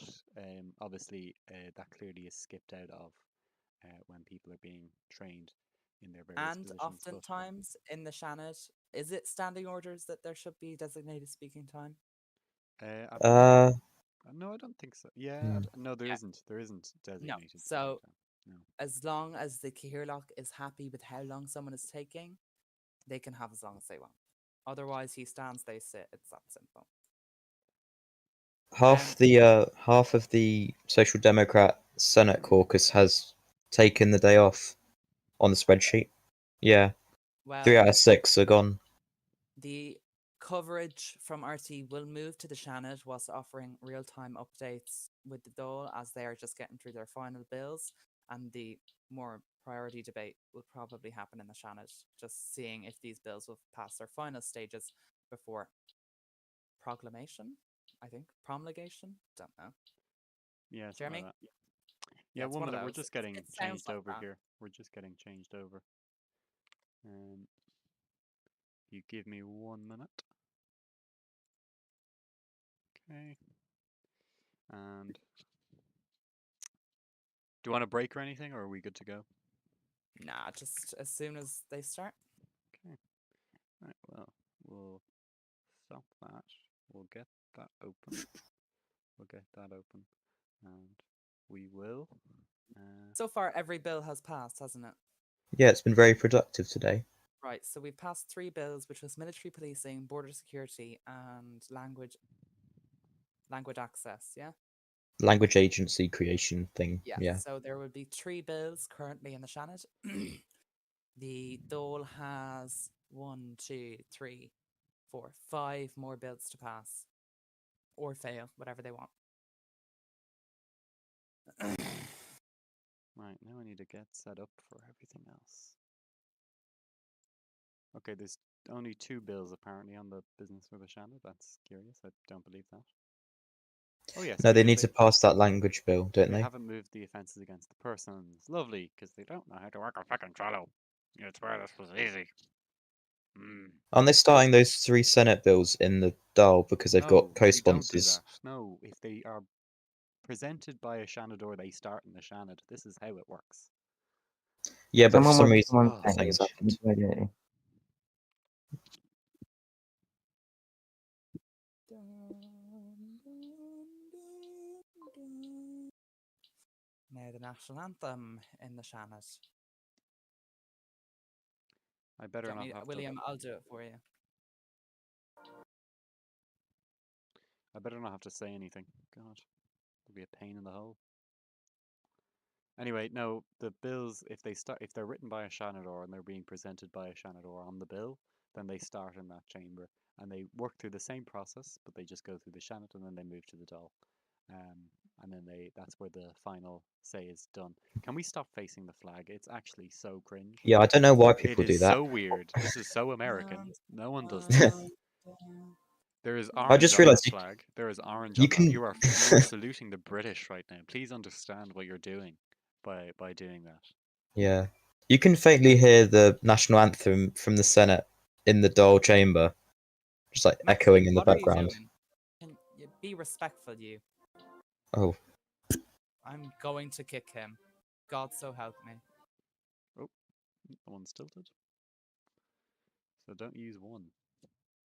obviously, that clearly is skipped out of when people are being trained in their various and positions. But oftentimes in the Shanad, is it standing orders that there should be designated speaking time? I believe Uh, no, I don't think so. Yeah, hmm. no, there Yeah, isn't. There isn't no. designated speaking So time. No. as long as the Cahirlock is happy with how long someone is taking, they can have as long as they want. Otherwise, he stands, they sit. It's that simple. Half of the Social Democrat Senate caucus has taken the day off on the spreadsheet. Yeah, 3 Well, out of 6 are gone. the coverage from RT will move to the Shanad whilst offering real-time updates with the Dole as they are just getting through their final bills, and the more priority debate will probably happen in the Shanad, just seeing if these bills will pass their final stages before proclamation. I think promulgation. Don't know. Yeah, something Jeremy? like that. Yeah, Yeah, it's one one of minute. We're those. just getting It sounds changed like over that. here. We're just getting changed over. You give me 1 minute. Okay. And do you want a break or anything, or are we good to go? Nah, just as soon as they start. Okay. Right. Well, we'll stop that. We'll get that open. We'll get that open, and we will. So far, every bill has passed, hasn't it? Yeah, it's been very productive today. Right, so we've passed 3 bills, which was military policing, border security, and language access. Yeah. Language agency creation thing. Yes. Yeah. So there would be 3 bills currently in the Shanad. The Dole has 1, 2, 3, 4, 5 more bills to pass or fail, whatever they want. Right, now I need to get set up for everything else. Okay, there's only 2 bills apparently on the business for the Shannon. That's curious. I don't believe that. Oh yes, No, they because need to pass that language bill, don't they they? haven't moved the offences against the persons. Lovely, because they don't know how to work a fucking Trello. You'd swear this was easy. Aren't they starting those 3 Senate bills in the dial because they've got No, you don't do co-sponsors? that. No, if they are presented by a Shanador, they start in the Shanad. This is how it works. Yeah, but for Someone some wants reason someone Oh, things page. happened. Okay. Now the national anthem in the Shanad. I better not have to. William, I'll do it for you. I better not have to say anything. God, it'll be a pain in the hole. Anyway, no, the bills if they're written by a Shanador and they're being presented by a Shanador on the bill, then they start in that chamber and they work through the same process, but they just go through the Shanad and then they move to the Dáil. And then that's where the final say is done. Can we stop facing the flag? It's actually so cringe. Yeah, I don't know why It people do is that. so weird. This is so American. No one does I this. There is orange just on that realized flag. There is orange you on that. can. You are saluting the British right now. Please understand what you're doing by doing that. Yeah, you can faintly hear the national anthem from the Senate in the Dáil chamber, just like echoing Maxim, in the what are you background. doing? Can you be respectful, you? Oh, I'm going to kick him. God so help me. The one's tilted. So don't use one.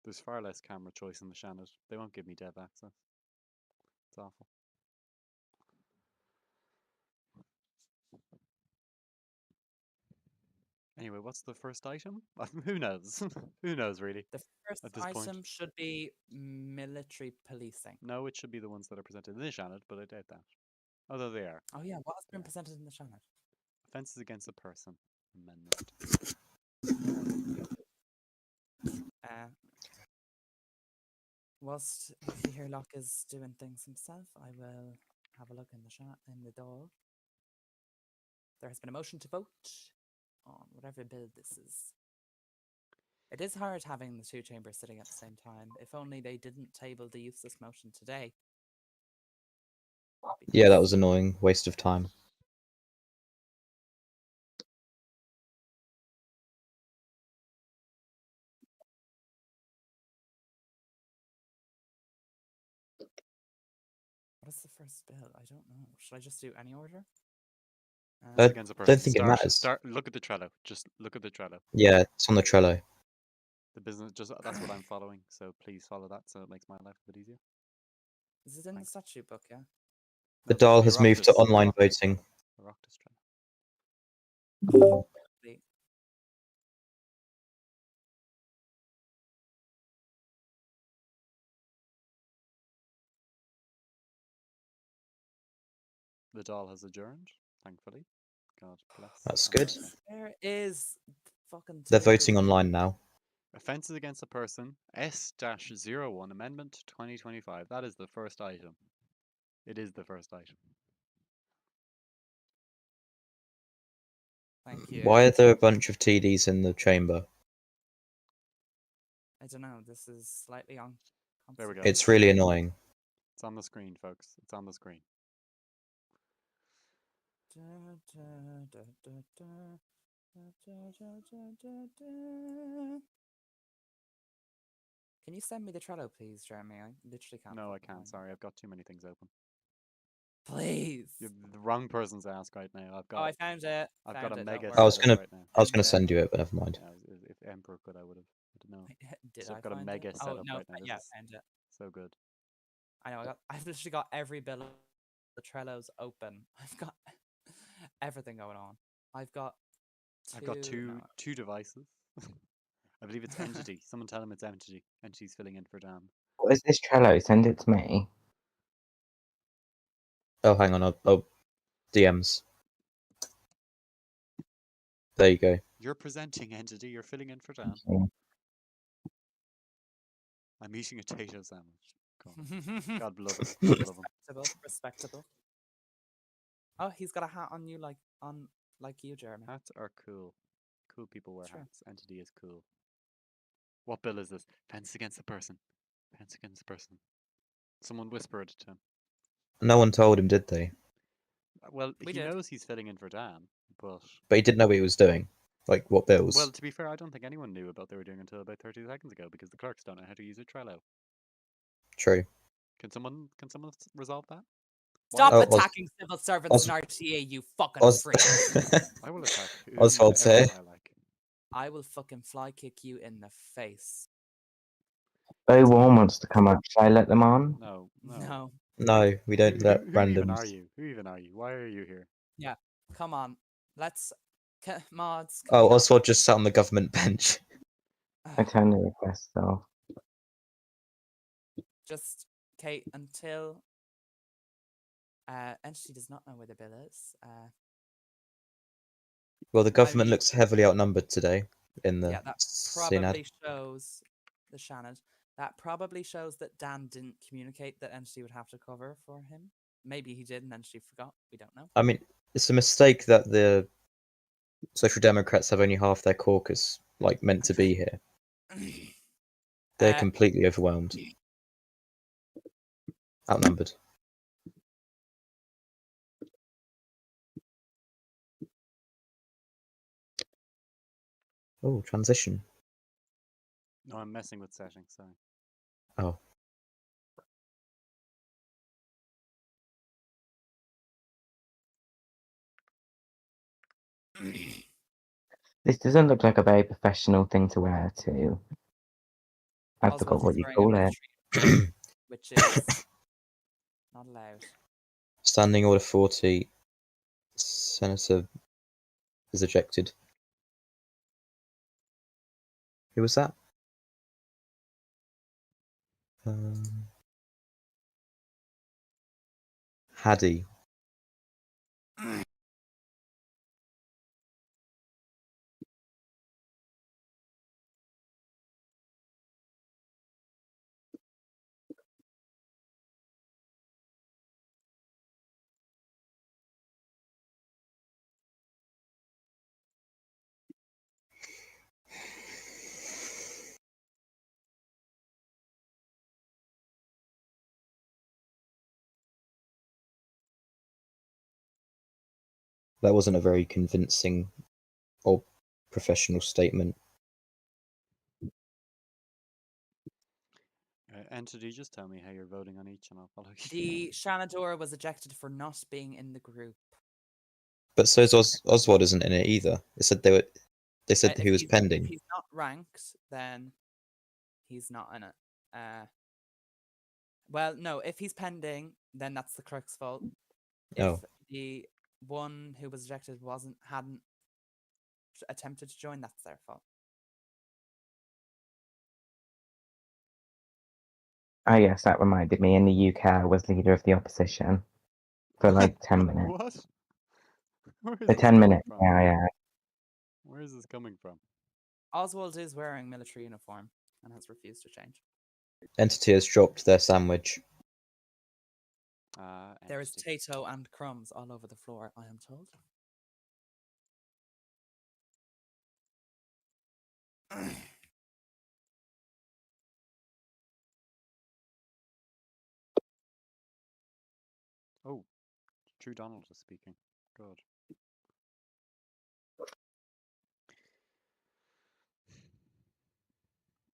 There's far less camera choice in the Shannon. They won't give me dev access. It's awful. Anyway, what's the first item? Who knows? Who knows, really? The first At this point. item should be military policing. No, it should be the ones that are presented in the Shannon, but I doubt that. Although they are. Oh yeah, what has been Yeah. presented in the channel? Offences against a person. Amendment. Whilst here Locke is doing things himself, I will have a look in the chat in the door. There has been a motion to vote on whatever bill this is. It is hard having the two chambers sitting at the same time. If only they didn't table the useless motion today. Yeah, that was annoying. Waste of time. What is the first bill? I don't know. Should I just do any order? Offences against a person. Don't think it matters. Look at the Trello. Just look at the Trello. Yeah, it's on the Trello. The business, that's what I'm following. So please follow that, so it makes my life a bit easier. Is it in Thanks. the statute book? Yeah. The No, dial has moved to Oireachtas, online Oireachtas, voting. Oireachtas Trello. The- The doll has adjourned, thankfully. God bless. That's good. America. Where is the fucking? They're table? voting online now. Offences against a person, S-01, Amendment 2025. That is the first item. It is the first item. Thank you. Why are there a bunch of TDs in the chamber? I don't know. This is slightly on. There we go. It's really annoying. It's on the screen, folks. It's on the screen. Can you send me the Trello, please, Jeremy? I literally can't. No, I fucking can't. find it. Sorry, I've got too many things open. Please. You're the wrong person's to ask right now. Oh, I found it. I've Found got a it, don't mega worry. I was setup gonna- right now. I was going Found to it. send you it, but never mind. Yeah, if Emperor could, I would have. I don't know. Did So I I've got a find mega it? setup Oh no, right now. This yeah, is found it. so good. I know. I've literally got every bill. The Trello's open. I've got everything going on. I've got. I've got no. two devices. I believe it's Entity. Someone tell him it's Entity. Entity's filling in for Dan. What is this Trello? Send it to me. Oh, hang on. DMs. There you go. You're presenting Entity. You're filling in for Dan. Okay. I'm eating a potato sandwich. God love him. God love him. Respectable. Respectable. Oh, he's got a hat on you like you, Jeremy. Hats are cool. Cool people wear Sure. hats. Entity is cool. What bill is this? Offense against a person. Offense against a person. Someone whispered to him. No one told him, did they? Well, We he did. knows he's filling in for Dan, but But he didn't know what he was doing. Like, what bills? well, to be fair, I don't think anyone knew about what they were doing until about 30 seconds ago because the clerks don't know how to use a Trello. True. Can someone resolve that? Stop Oh, attacking civil servants in RTA, you fucking Os- freak. I will attack Oswald's whomever here. I like. I will fucking fly kick you in the face. Bo Warm wants to come up. Should I let them on? No. No. No, we don't let Who even are randoms. you? Who even are you? Why are you here? Come on. Let's. Mods. Oh, Oswald just sat on the government bench. I turned the request off. Just, Kate, until. Entity does not know where the bill is. Well, the government view- looks heavily outnumbered today in the Yeah, that Synod. probably shows the Shannon. That probably shows that Dan didn't communicate that Entity would have to cover for him. Maybe he did and Entity forgot. We don't know. I mean, it's a mistake that the Social Democrats have only half their caucus, like, meant to be here. They're completely overwhelmed. Outnumbered. Oh, transition. No, I'm messing with settings. Sorry. Oh. This doesn't look like a very professional thing to wear to. I forgot Oswald what is you wearing a call it. military uniform, which is not allowed. Standing Order 40, Senator is ejected. Who was that? Haddy. That wasn't a very convincing or professional statement. Entity, just tell me how you're voting on each, and I'll follow you. The Shanadora was ejected for not being in the group. But so's Oswald isn't in it either. They said They said he was If pending. he's not ranked, then he's not in it. Well, no, if he's pending, then that's the clerk's fault. If Oh. the one who was ejected hadn't attempted to join, that's their fault. Oh yes, that reminded me. In the UK, I was leader of the opposition for like 10 minutes. What? Where is For this 10 coming minutes, from? yeah. Where is this coming from? Oswald is wearing military uniform and has refused to change. Entity has dropped their sandwich. There is Entity. Tato and crumbs all over the floor, I am told. Oh, True Donald is speaking. Good.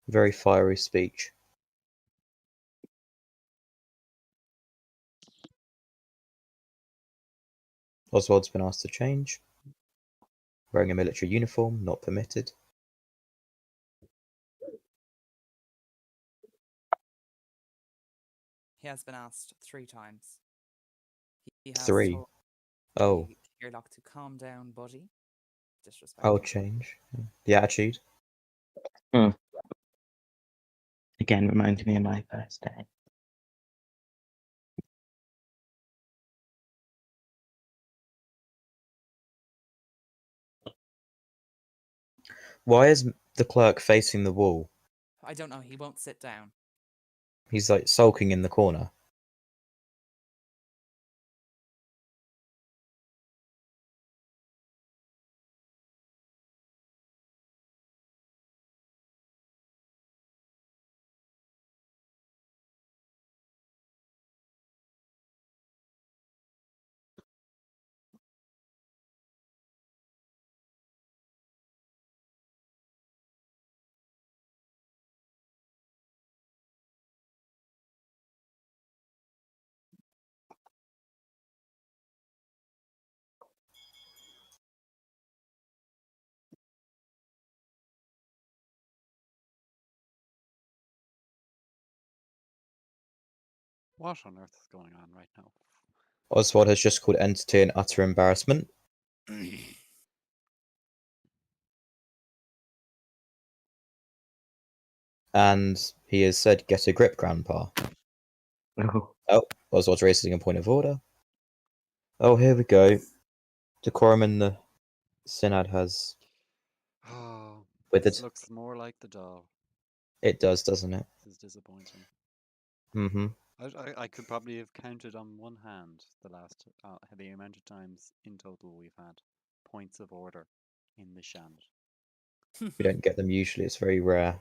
Very fiery speech. Oswald's been asked to change. Wearing a military uniform, not permitted. He has been asked 3 times. He has 3. told Oh, the Earlock to calm down, buddy. Disrespectful. I'll change. The attitude. Again, reminds me of my first day. Why is the clerk facing the wall? I don't know, he won't sit down. He's like sulking in the corner. What on earth is going on right now? Oswald has just called Entity an utter embarrassment. And he has said, "Get a grip, Grandpa." Oh, Oh, Oswald's raising a point of order. Oh, here we go. Decorum in the Synod has... Oh, Withered. this looks more like the doll. It does, doesn't it? This is disappointing. Mm-hmm. I could probably have counted on one hand the amount of times in total we've had points of order in the Shand. We don't get them usually. It's very rare.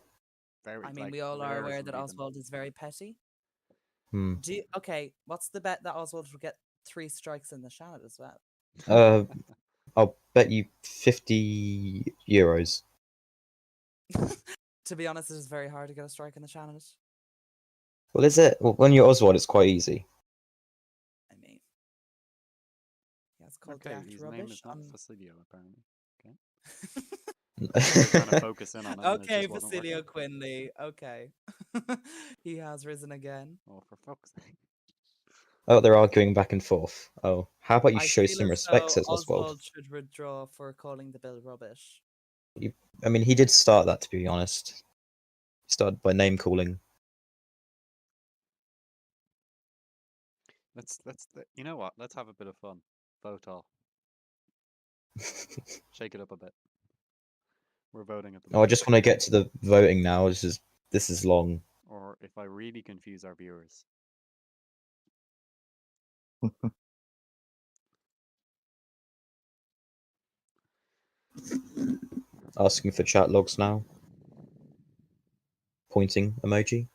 Very, I mean, like, we all are rare aware isn't that even- Oswald is very petty. Hmm. Okay, what's the bet that Oswald will get 3 strikes in the Shannon as well? I'll bet you 50 euros. To be honest, it is very hard to get a strike in the Shannon. Well, is it? Well, when you're Oswald, it's quite easy. I mean, yeah, it's called Okay, the act his rubbish. name is not Fasilio, apparently. We're trying to focus in on him, and it Okay, just wasn't working. Basilio Quinley. Okay. He has risen again. Oh, for fuck's sake! Oh, they're arguing back and forth. Oh, how about you I show feel some as respect, though says Oswald. Oswald should withdraw for calling the bill rubbish. I mean, he did start that, to be honest. He started by name calling. You know what? Let's have a bit of fun. Vote all. Shake it up a bit. We're voting at the Oh, I moment. just want to get to the voting now. This is long. Or if I really confuse our viewers. Asking for chat logs now. Pointing emoji,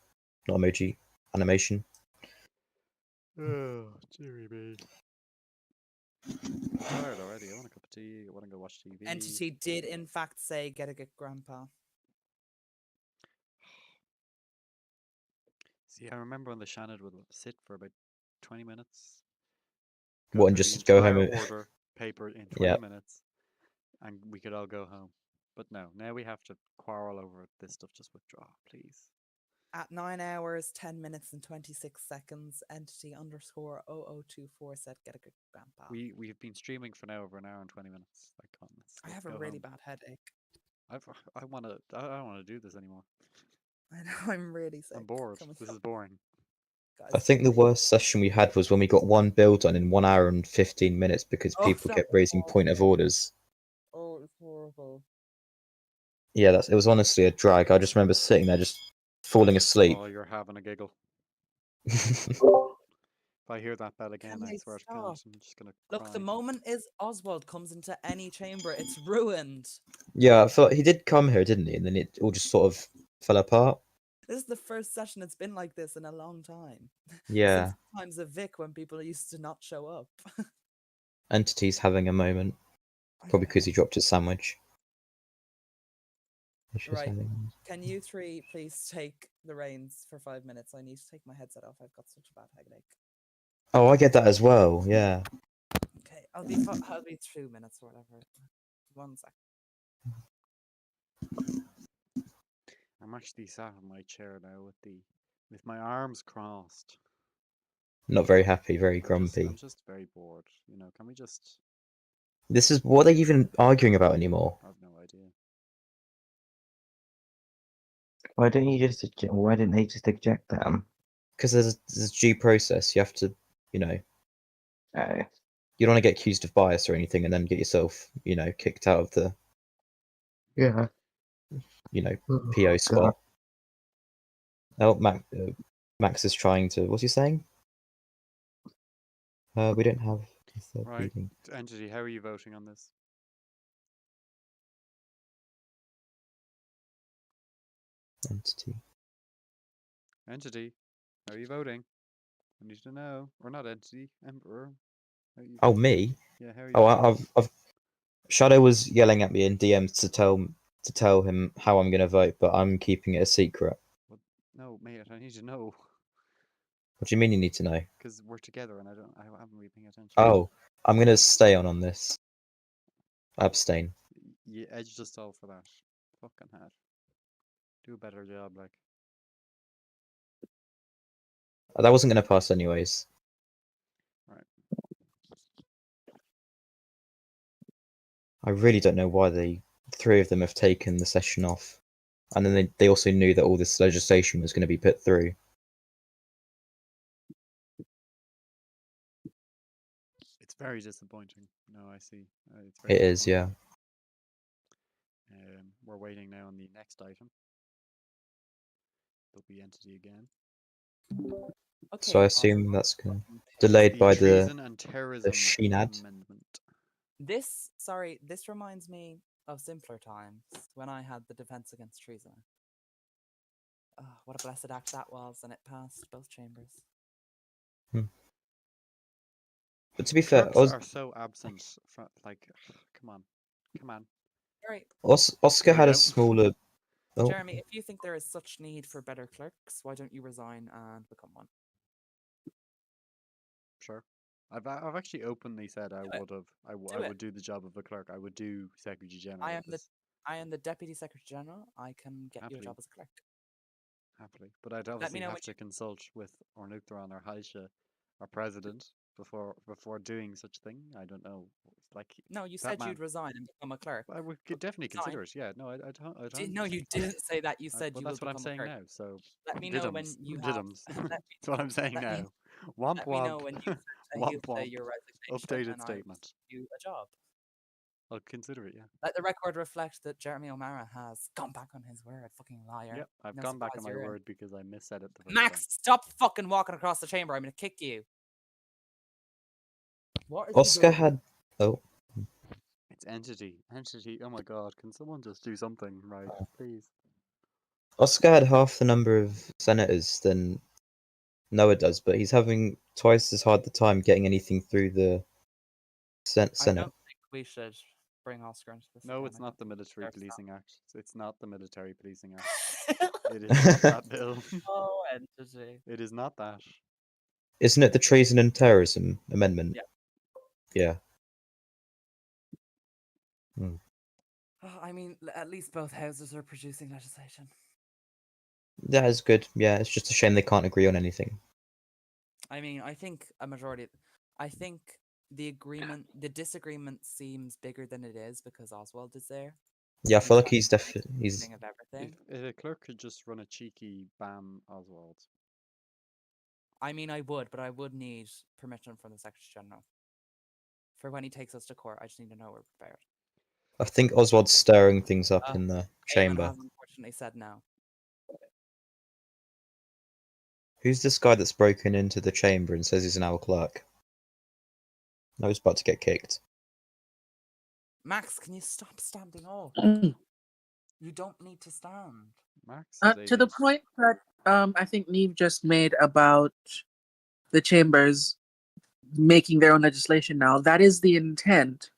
not emoji, animation. Oh, dearie me. I'm tired already. I want a cup of tea. I want to go watch TV. Entity did in fact say get a good grandpa. See, I remember when the Shannon would sit for about 20 minutes. What, and through just the go entire home and- order paper in 20 Yeah. minutes, and we could all go home. But no, now we have to quarrel over this stuff. Just withdraw, please. At 9 hours, 10 minutes, and 26 seconds, entity underscore 0024 said get a good grandpa. We have been streaming for now over an hour and 20 minutes. Like, come on, I let's have a go really home. bad headache. I don't want to do this anymore. I know, I'm really sick. I'm bored. Come and This help is boring. guys. I think the worst session we had was when we got one bill done in 1 hour and 15 minutes because Oh, people that kept was raising point of orders. Oh, it's horrible. Yeah, it was honestly a drag. I just remember sitting there just falling asleep. Oh, you're having a giggle. If I hear that bell again, Can I they swear to stop? God, I'm just gonna Look, cry. the moment is Oswald comes into any chamber, it's ruined. Yeah, I thought he did come here, didn't he? And then it all just sort of fell apart. This is the first session it's been like this in a long time. Yeah, Since the times of Vic when people used to not show up. Entity's having a moment. Probably because he dropped his sandwich. She's Right. having- Can you three please take the reins for 5 minutes? I need to take my headset off. I've got such a bad headache. Oh, I get that as well. Yeah. Okay, I'll be 2 minutes or whatever. 1 sec. I'm actually sat in my chair now with my arms crossed. Not very happy, very grumpy. I'm just very bored. You know, can we just? This is what are they even arguing about anymore? I have no idea. Why don't you just why didn't they just eject them? Because there's a due process. You have to, you know, Oh. you don't want to get accused of bias or anything and then get yourself, you know, kicked out of the, Yeah. you know, Oh, PO God. spot. Oh, Max is trying to. What's he saying? We don't have a third Right, reading. Entity, how are you voting on this? Entity. Entity, how are you voting? I need to know. Or not Entity, Emperor. How are you Oh, voting? me? Yeah, how are you Oh, voting? I've Shadow was yelling at me in DMs to tell him how I'm gonna vote, but I'm keeping it a secret. No, mate, I need to know. What do you mean you need to know? Because we're together and I haven't really paying attention. Oh, I'm gonna stay on this. Abstain. You edged us all for that. Fucking hat. Do a better job, like. That wasn't gonna pass anyways. Right. I really don't know why the three of them have taken the session off. And then they also knew that all this legislation was going to be put through. It's very disappointing. No, I see. It's It is, yeah. disappointing. We're waiting now on the next item. There'll be Entity again. Okay. So I assume that's Oswald, delayed by the Treason and Terrorism Sheenad. Amendment. This reminds me of simpler times when I had the Defense Against Treason. Oh, what a blessed act that was, and it passed both chambers. But to be fair, Clerks are so absent. Like, come on. Right, Oscar Here we had a go. smaller. Oh, Jeremy, if you think there is such need for better clerks, why don't you resign and become one? Sure. I've actually openly said I Do it. would have. I Do it. would do the job of a clerk. I would do Secretary General. I am because- I am the Deputy Secretary General. I can get you a Happily. job as a clerk. happily. But I'd me obviously know have when to consult with Oireachtas or Haisha, our president, before doing such thing. I don't know. Like No, you that said man. you'd resign and become a clerk. I would But definitely resign. consider it. Yeah, no, I don't. No, you didn't say that. You said Well, you will that's what I'm become a saying clerk. now. So Let me know when diddums, you have. diddums. Let me, That's what I'm saying let me- now. Womp let me know womp. when you Womp say womp. your resignation Updated and I will statement. give you a job. I'll consider it. Yeah. Let the record reflect that Jeremy O'Mara has gone back on his word. Fucking liar. Yep. I've No gone back on surprise my you're in. word because I missaid it the first Max, stop fucking walking across the chamber. I'm gonna kick you. What is he Oscar doing? had. Oh, time. It's entity. Oh my god! Can someone just do something right, please? Oscar had half the number of senators than Noah does, but he's having twice as hard the time getting anything through the I Senate. don't think we should bring Oscar into this. No, again. it's I not the don't think Military there's Policing Act. It's not the Military Policing Act. that. It is not that bill. Oh, entity. It is not that. Isn't it the Treason and Terrorism Amendment? Yeah. Yeah. I mean, at least both houses are producing legislation. That is good. Yeah, it's just a shame they can't agree on anything. I mean, I think a majority. I think the disagreement seems bigger than it is because Oswald is there. Yeah, I feel like He's he's he's king of everything. If a clerk could just run a cheeky bam Oswald. I mean, I would, but I would need permission from the Secretary General. For when he takes us to court, I just need to know we're prepared. I think Oswald's stirring things up in the Eamon chamber. has unfortunately said no. Who's this guy that's broken into the chamber and says he's an our clerk? No, he's about to get kicked. Max, can you stop standing up? Mm. You don't need to stand. Max To the point that I think Neve just made about the chambers making their own legislation now. That is the intent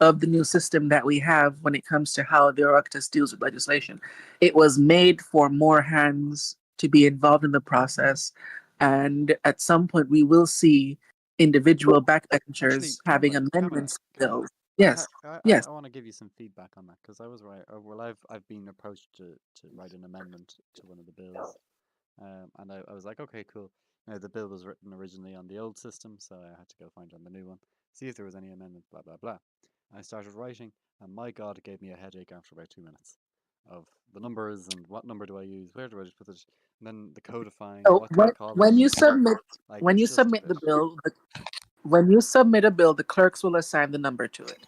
of the new system that we have when it comes to how the Oireachtas deals with legislation. It was made for more hands to be involved in the process, and at some point we will see individual backbenchers having amendments bills. Yes, yes. I want to give you some feedback on that because I was right. Well, I've been approached to write an amendment to one of the bills, and I was like, okay, cool. Now the bill was written originally on the old system, so I had to go find it on the new one, see if there was any amendments, blah blah blah. I started writing, and my God, it gave me a headache after about 2 minutes of the numbers and what number do I use, where do I just put it, and then the codifying, So what do I call when it? you submit Like, when it's you just a submit the bit bill, when you submit a bill, the clerks will assign the number to it.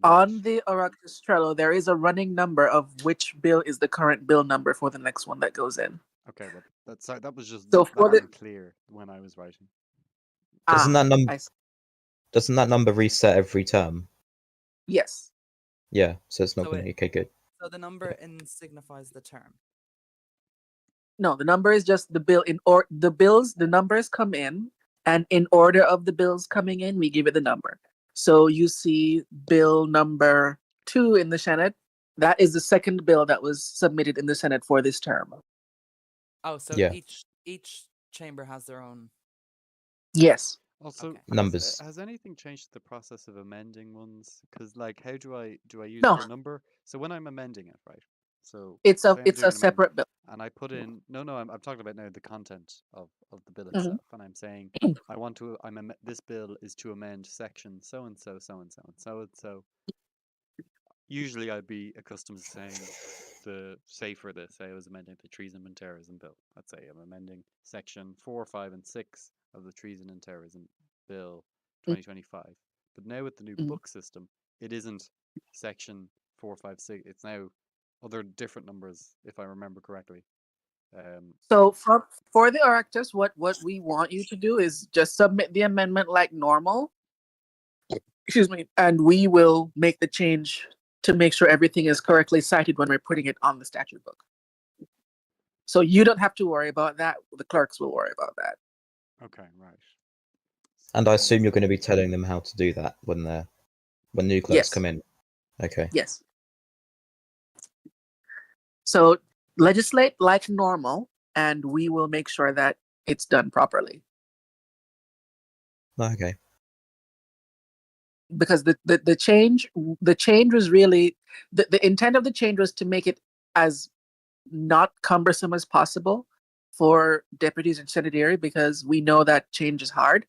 right. On the Oireachtas Trello, there is a running number of which bill is the current bill number for the next one that goes in. Okay, well, that was just So that for the wasn't clear when I was writing. Doesn't that number I see. doesn't that number reset every term? Yes. Yeah, so it's not So going to be okay. Good. So the number signifies the term. No, the number is just the bill the numbers come in, and in order of the bills coming in, we give it the number. So you see bill number 2 in the Senate. That is the second bill that was submitted in the Senate for this term. Oh, so Yeah. each chamber has their own. Yes. Also, Okay. Numbers. has anything changed the process of amending ones? Because like, how do I use No. the number? So when I'm amending it, right? So It's say a I'm it's doing a an amendment, separate bill. and I put in no, I'm talking about now the content of the bill Mhm. itself, and I'm saying I want to this bill is to amend section so and so so and so and so and so. Usually, I'd be accustomed to saying say for this, say I was amending the treason and terrorism bill. Let's say I'm amending section 4, 5, and 6 of the treason and terrorism bill 2025. But now with the new Mhm. book system, it isn't section 4, 5, 6. It's now other different numbers, if I remember correctly. So for the Oireachtas, what we want you to do is just submit the amendment like normal. Excuse me, and we will make the change to make sure everything is correctly cited when we're putting it on the statute book. So you don't have to worry about that. The clerks will worry about that. Okay, right. And I assume you're going to be telling them how to do that when new clerks Yes. come in. Okay. Yes. So legislate like normal, and we will make sure that it's done properly. Okay. because the change was really the intent of the change was to make it as not cumbersome as possible for deputies and secretary, because we know that change is hard.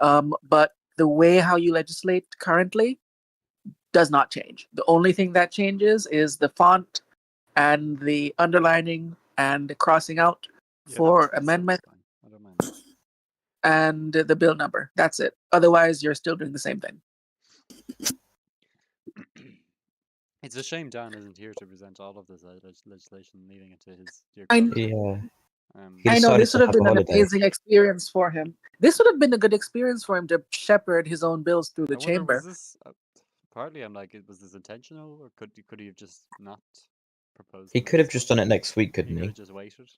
But the way how you legislate currently does not change. The only thing that changes is the font and the underlining and the crossing out Yeah, for that's amendment fine. I don't mind that. and the bill number. That's it. Otherwise, you're still doing the same thing. It's a shame Dan isn't here to present all of this legislation, leaving it to his dear I colleague. Yeah. Um, He I know decided this to would have have a been an holiday. amazing experience for him. This would have been a good experience for him to shepherd his own bills through the I wonder, chamber. was this partly? I'm like, was this intentional, or could he have just not proposed? He them could have this just month? done it next week, He couldn't could he? have just waited.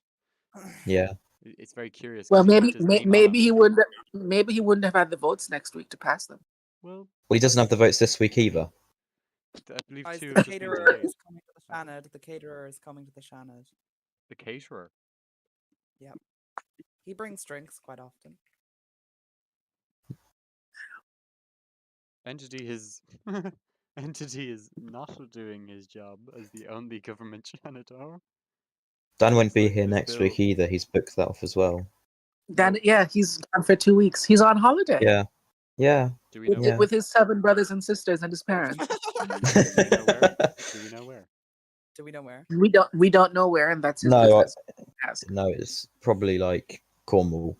Yeah. It's very curious Well, because he put his name on maybe it. he wouldn't. Maybe he wouldn't have had the votes next week to pass them. Well, Well, he doesn't have the votes this week either. I believe Guys, two the have just been caterer delayed. is coming to the Shanad. The caterer is coming to the Shanad. The caterer. He brings drinks quite often. Entity is Entity is not doing his job as the only government janitor. Dan won't Looks be like here this next bill- week either. He's booked that off as well. Dan, Well, yeah, he's gone for 2 weeks. He's on holiday Yeah. Yeah. do we know? Yeah. with his 7 brothers and sisters and his parents. Do we know where? Do we know where? Do we know where? We don't know where, and that's his No, business. Ask. No, it's probably like Cornwall.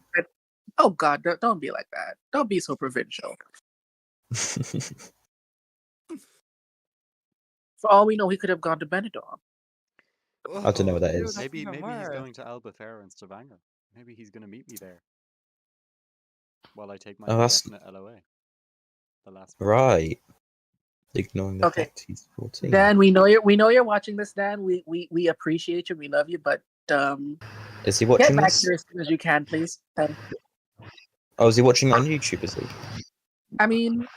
Oh God, don't be like that. Don't be so provincial. For all we know, he could have gone to Benidorm. I don't know what that Ew, is. that's Maybe even he's worse. going to Albufeira and Stavanger. Maybe he's going to meet me there while I take my Oh, that's- indefinite LOA. The last one. Right. Ignoring the Okay. fact he's 14. Dan, we know you're watching this, Dan. We appreciate you. We love you, but Is he get watching back this? here as soon as you can, please. Thank you. Oh, is he watching it on YouTube, is he? I mean,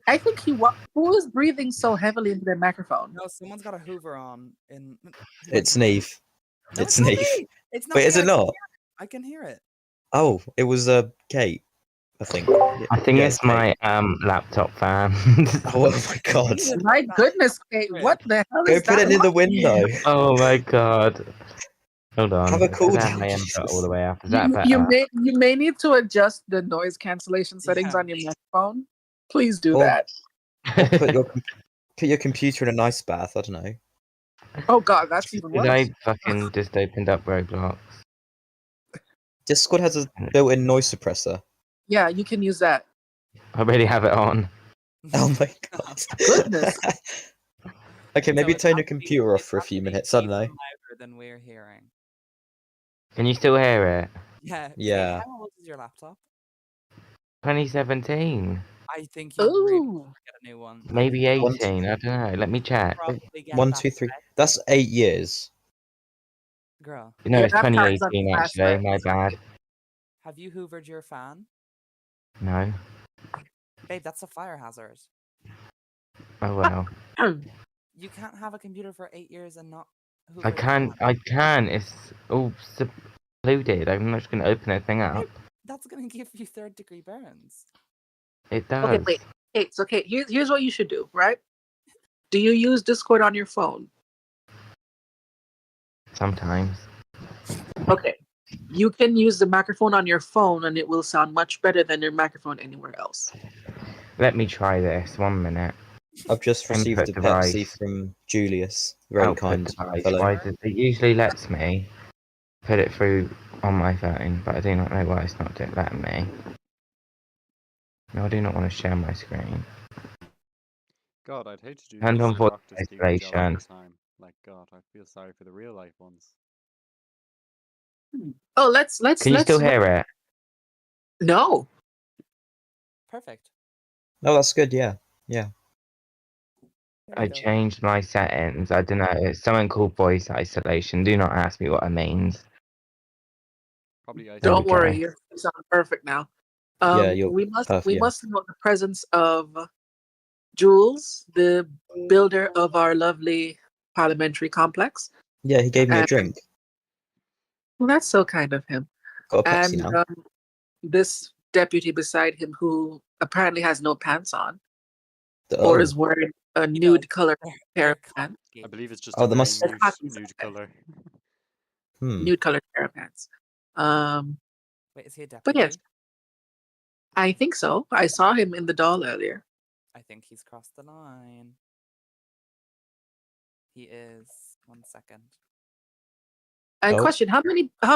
I think who is breathing so heavily into their microphone? No, someone's got a Hoover on. It's Neve. No, It's not Neve. me. It's not Wait, me. is it not? I can hear it. Oh, it was Kate, I think. I think Yeah, it's Kate. my laptop fan. Oh my god. My goodness, Kate, what the hell Go is put that? it in the window. Oh my god. Hold on. Have a cool Is that down, my input Jesus. all the way up? Is that You better? may need to adjust the noise cancellation settings Yeah. on your microphone. Please do Or- that. Put your computer in an ice bath, I don't know. Oh God, that's even Because worse. I fucking just opened up Roblox. Discord has a built-in noise suppressor. Yeah, you can use that. I already have it on. Oh my god. Goodness. Okay, maybe it's turn your actually- computer off it's for a few actually minutes, I don't know. even louder than we're hearing. Can you still hear it? Yeah. Kate, Yeah. how old is your laptop? 2017. I think you really Ooh. should get a new one. I Maybe think you'll 18. I don't know. Let me check. probably get 1, that 2, 3. spec, That's 8 years. girl. No, Yeah, it's that sounds 2018 like actually. flashbacks. My bad. Have you hoovered your fan? No. Babe, that's a fire hazard. Oh well. You can't have a computer for 8 years and not hoover I the can. fan. I can. It's all secluded. I'm not just going to open that thing up. That's going to give you third-degree burns. It does. Okay, wait. Hey, so okay, here's what you should do, right? Do you use Discord on your phone? Sometimes. Okay. You can use the microphone on your phone and it will sound much better than your microphone anywhere else. Let me try this. 1 minute. I've just received Input a device. Pepsi from Julius. Very Output kind device. fellow. Why does it usually lets me put it through on my phone, but I do not know why it's not letting me. No, I do not want to share my screen. God, I'd hate to do And this on so voice doctors keep a job all isolation. the time. Like, God, I feel sorry for the real life ones. Oh, let's Can you still hear it? No. Perfect. Oh, that's good, yeah. Yeah. There I we go. changed my settings. I don't know. It's something called voice isolation. Do not ask me what it means. Probably There we Don't go. worry, you sound perfect now. Yeah, you're we must perfect, yeah. note the presence of Jules, the builder of our lovely parliamentary complex. Yeah, he gave me a And- drink. Well, that's so kind of him. Got a Pepsi And now. this deputy beside him who apparently has no pants on Oh, or is wearing a You know, nude color they're pair of cocky. pants. I believe it's just Oh, a there very must- nude, Cocky nude side. color. Nude color pair of pants. Wait, is he a deputy? But yes, I think so. I saw him in the doll earlier. I think he's crossed the line. He is. 1 second. And Oh. question: How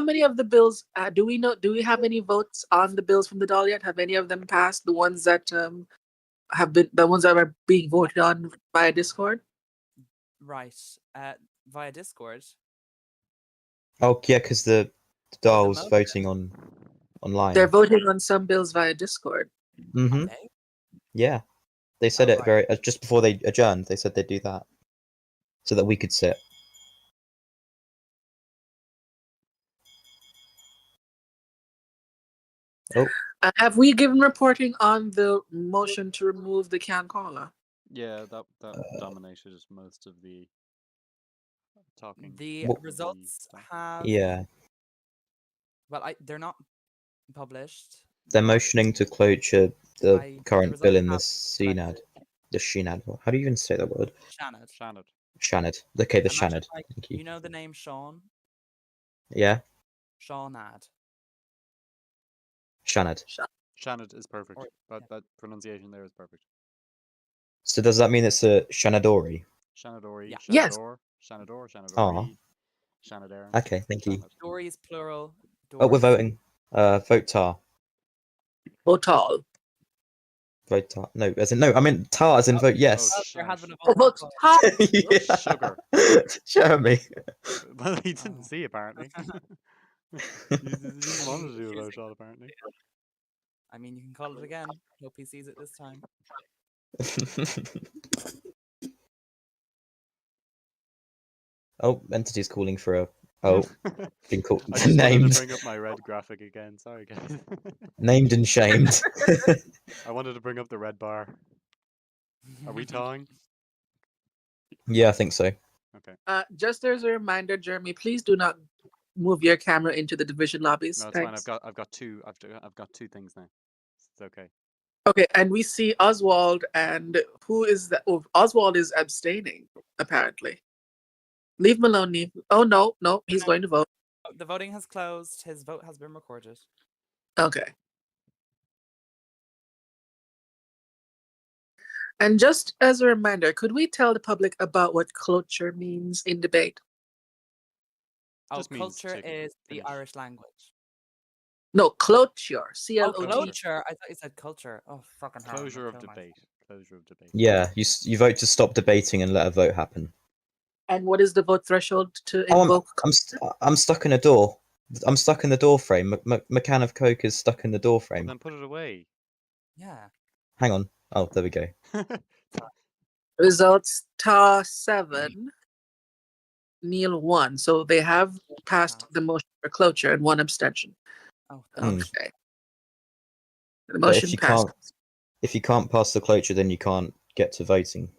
many of the bills do we know? Do we have any votes on the bills from the doll yet? Have any of them passed? The ones that have been the ones that are being voted on via Discord. Right. Via Discord. oh yeah, because the doll was motion. voting online. They're voting on some bills via Discord. Mm-hmm. Okay. Yeah, they said Oh, it right. very just before they adjourned. They said they'd do that so that we could sit. Oh, Have we given reporting on the motion to remove the can caller? Yeah, that dominated most of the talking. The What- results stuff. have. yeah, Well, they're not published. they're but motioning to cloture the the current bill results in the have CNAD. collected. The SHINAD. How do you even say that word? Shannon. Shannon. Shanad. Okay, the Imagine, Shanad. like, Thank you. you know the name Sean? Yeah, Seanad. Shanad. Shannon is perfect. Or- That yeah. that pronunciation there is perfect. So does that mean it's a Shanadori? Shanadori, Yeah. Yes. Shanador, Aw. Shanadori, Shanadair. Okay, thank you. Dory is plural. Oh, we're Doors. voting. Vote tar. Vote all. Vote tar. No, as in no. I mean tar as in vote yes. Oh, there has been a Oh, vote. vote all. Yeah. Sugar. Show me. Well, he didn't Oh. see apparently. He didn't want to do a vote all apparently. I mean, you can call it again. Hope he sees it this time. Oh, entity's calling for a. Oh, been called I just wanted named, to bring up my red graphic again. Sorry, guys. named and shamed. I wanted to bring up the red bar. Are we tawing? Yeah, I think so. Okay. Just as a reminder, Jeremy, please do not move your camera into the division lobbies. No, it's fine. Thanks. I've got two. I've got two things now. It's okay. Okay, and we see Oswald, and who is that? Oh, Oswald is abstaining, apparently. Leave him alone, Neve. Oh, no, he's going to vote. The voting has closed. His vote has been recorded. Okay. And just as a reminder, could we tell the public about what cloture means in debate? Oh, Just means culture to is the finish. Irish language. No, cloture. Oh, C-L-O-T. cloture. I thought you said culture. Oh, fucking hell. I'm Closure of gonna kill myself. debate. Closure of debate. Yeah, you vote to stop debating and let a vote happen. And what is the vote threshold to Oh, invoke? I'm stuck in a door. I'm stuck in the door frame. McCann of Coke is stuck in the door Well, frame. then put it away. Yeah. Hang on. Oh, there we go. Results tar 7, Neil 1. So they have passed the motion for cloture and 1 abstention. Oh, Hmm. Okay. The But motion passed. if you can't pass the cloture, then you can't get to voting.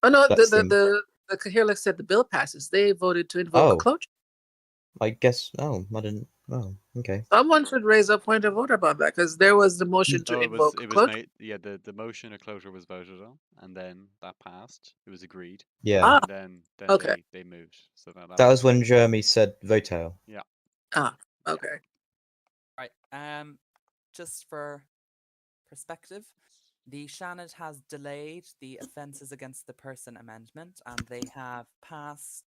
Oh no, That's the Kahirlik said the bill passes. They voted to invoke Oh. cloture. I guess. Oh, I didn't. Oh, okay. Someone should raise a point of order about that because there was the motion to Oh, invoke it was cloture. made. Yeah, the motion of closure was voted on, and then that passed. It was agreed. Yeah. Ah, And then okay. they moved. So That was when Jeremy said vote. Okay. right. Just for perspective, the Shannon has delayed the offences against the person amendment, and they have passed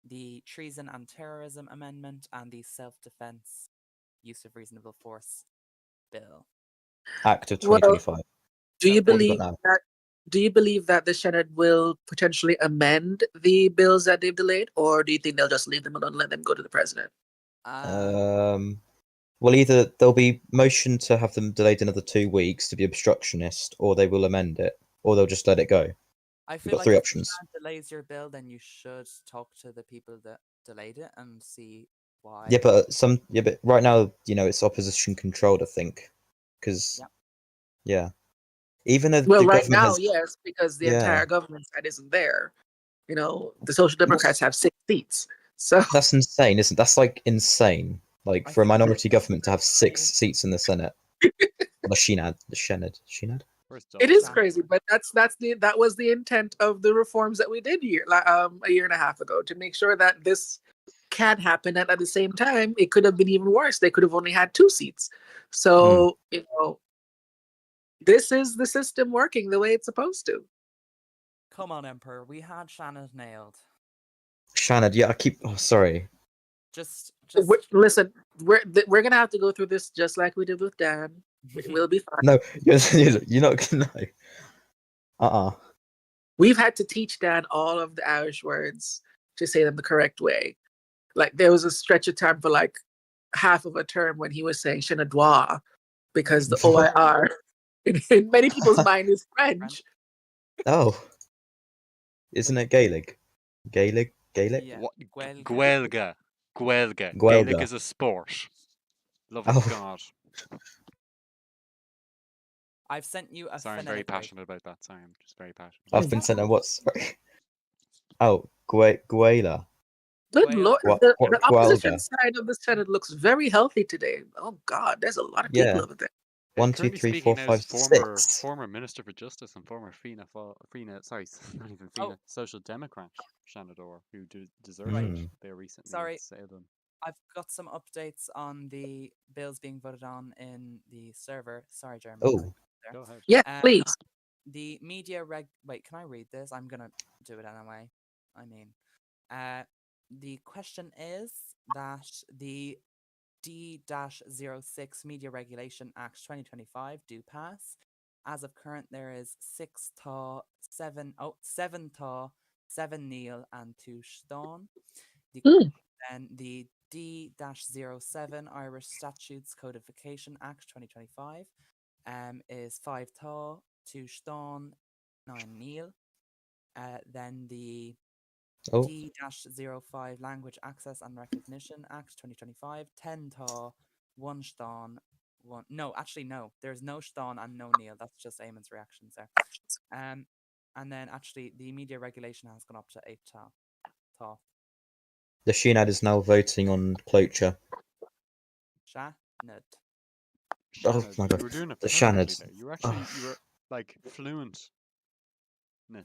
the treason and terrorism amendment and the self-defence use of reasonable force bill. Act of Well, 2025. Do you What have we believe got now? that? Do you believe that the Senate will potentially amend the bills that they've delayed, or do you think they'll just leave them alone and let them go to the president? Well, either there'll be motion to have them delayed another 2 weeks to be obstructionist, or they will amend it, or they'll just let it go. I feel got like three if options. the Senate delays your bill, then you should talk to the people that delayed it and see why. Yeah, but right now, it's opposition controlled, I think, because Yep. even though Well, the right government now, has, yes, because the Yeah. entire government side isn't there. The Social Democrats have 6 seats. So that's insane, isn't? That's like insane. Like I for a think minority that's government to have 6 seats in the Senate. The Shenad. Where's It is Dalton? crazy, but that was the intent of the reforms that we did a year and a half ago, to make sure that this can't happen. And at the same time, it could have been even worse. They could have only had 2 seats. So this is the system working the way it's supposed to. Come on, Emperor. We had Shannon nailed. Shanad, yeah, I keep. Oh, sorry. Just Listen, we're gonna have to go through this just like we did with Dan. We'll be fine. No, you're not gonna know. We've had to teach Dan all of the Irish words to say them the correct way. Like there was a stretch of time for like half of a term when he was saying Shenadwa, because the OIR in many people's mind is French. Oh, isn't it Gaelic? Gaelic? yeah. What? Guelga. Guelga. Guelga. Guelga. Gaelic is a sport. Love of Oh. God. I've sent you a Sorry, I'm very phonetic break. passionate about that. Sorry, I'm just very passionate. I've been sent a what? Sorry. Oh, Guela. Good Well, lord, What- the what- opposition Guelga. side of the Senate looks very healthy today. Oh God, there's a lot of people Yeah. over there. 1, 2, Currently 3, speaking 4, now is 5, 6. former Minister for Justice and former sorry, not even Fianna, Social Democrat Shanador, who deserved Right. it. They recently Sorry. sailed him. I've got some updates on the bills being voted on in the server. Sorry, Jeremy. Oh. there. Go ahead. Yeah, Um, please. The media Wait, can I read this? I'm gonna do it anyway. I mean, the question is that the D-06 Media Regulation Act 2025 do pass. As of current, there is 6 Tá, 7 Tá, 7 Neil, and 2 Stone. Then the D-07 Irish Statutes Codification Act 2025 is 5 Tá, 2 Stone, 9 Neil. Then the Oh. D-05 Language Access and Recognition Act 2025, 10 Tá, 1 Stone, 1. No, actually, no. There's no Stone and no Neil. That's just Eamon's reactions there. And then actually, the media regulation has gone up to 8 Tá. The Shinad is now voting on cloture. Sha? Nud. Oh Shanad, my God. you were doing it The perfectly Shanad. there. You were actually, you were like fluent.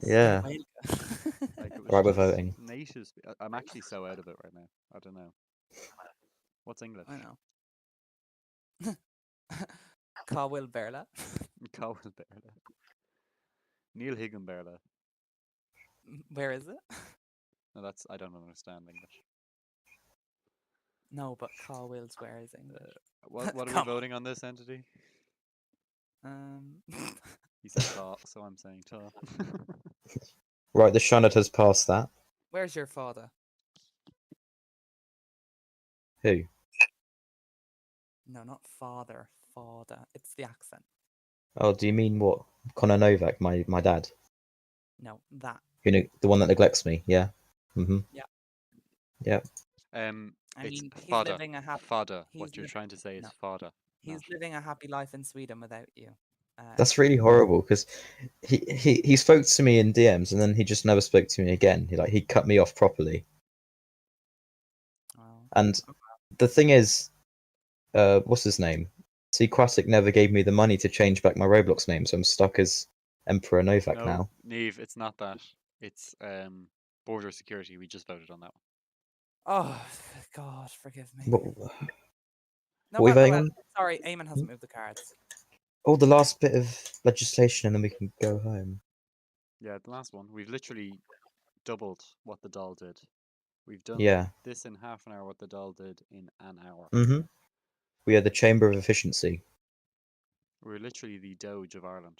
Yeah. Like it was Right, we're just voting. native. I'm actually so out of it right now. I don't know. What's English? I know. Cawil Berla. Cowell Berla. Neil Higgin Berla. Where is it? No, I don't understand English. No, but Cawil's where is English? What are we Come on. voting on this entity? Um, He said ta, so I'm saying ta. Right, the Shanad has passed that. where's your father? Who? No, not father. Father. It's the accent. Oh, do you mean what? Conor Novak, my dad? No, that. The one that neglects me, yeah? Mm-hmm. Yeah. Yeah. I It's mean, he's fodder. living a happy. Fodder. he's What you're li- trying to say is no. fodder. He's not- living a happy life in Sweden without you. That's really horrible because he spoke to me in DMs and then he just never spoke to me again. He cut me off properly. Oh. And the thing is, what's his name? Sequatic never gave me the money to change back my Roblox name, so I'm stuck as Emperor Novak No, now. Neve, it's not that. It's border security. We just voted on that one. Oh, God, forgive me. What, No, what are we well, voting well, on? sorry, Eamon hasn't moved the cards. Oh, the last bit of legislation, and then we can go home. Yeah, the last one. We've literally doubled what the doll did. We've done Yeah. this in half an hour, what the doll did in an hour. Mm-hmm. We are the Chamber of Efficiency. We're literally the Doge of Ireland.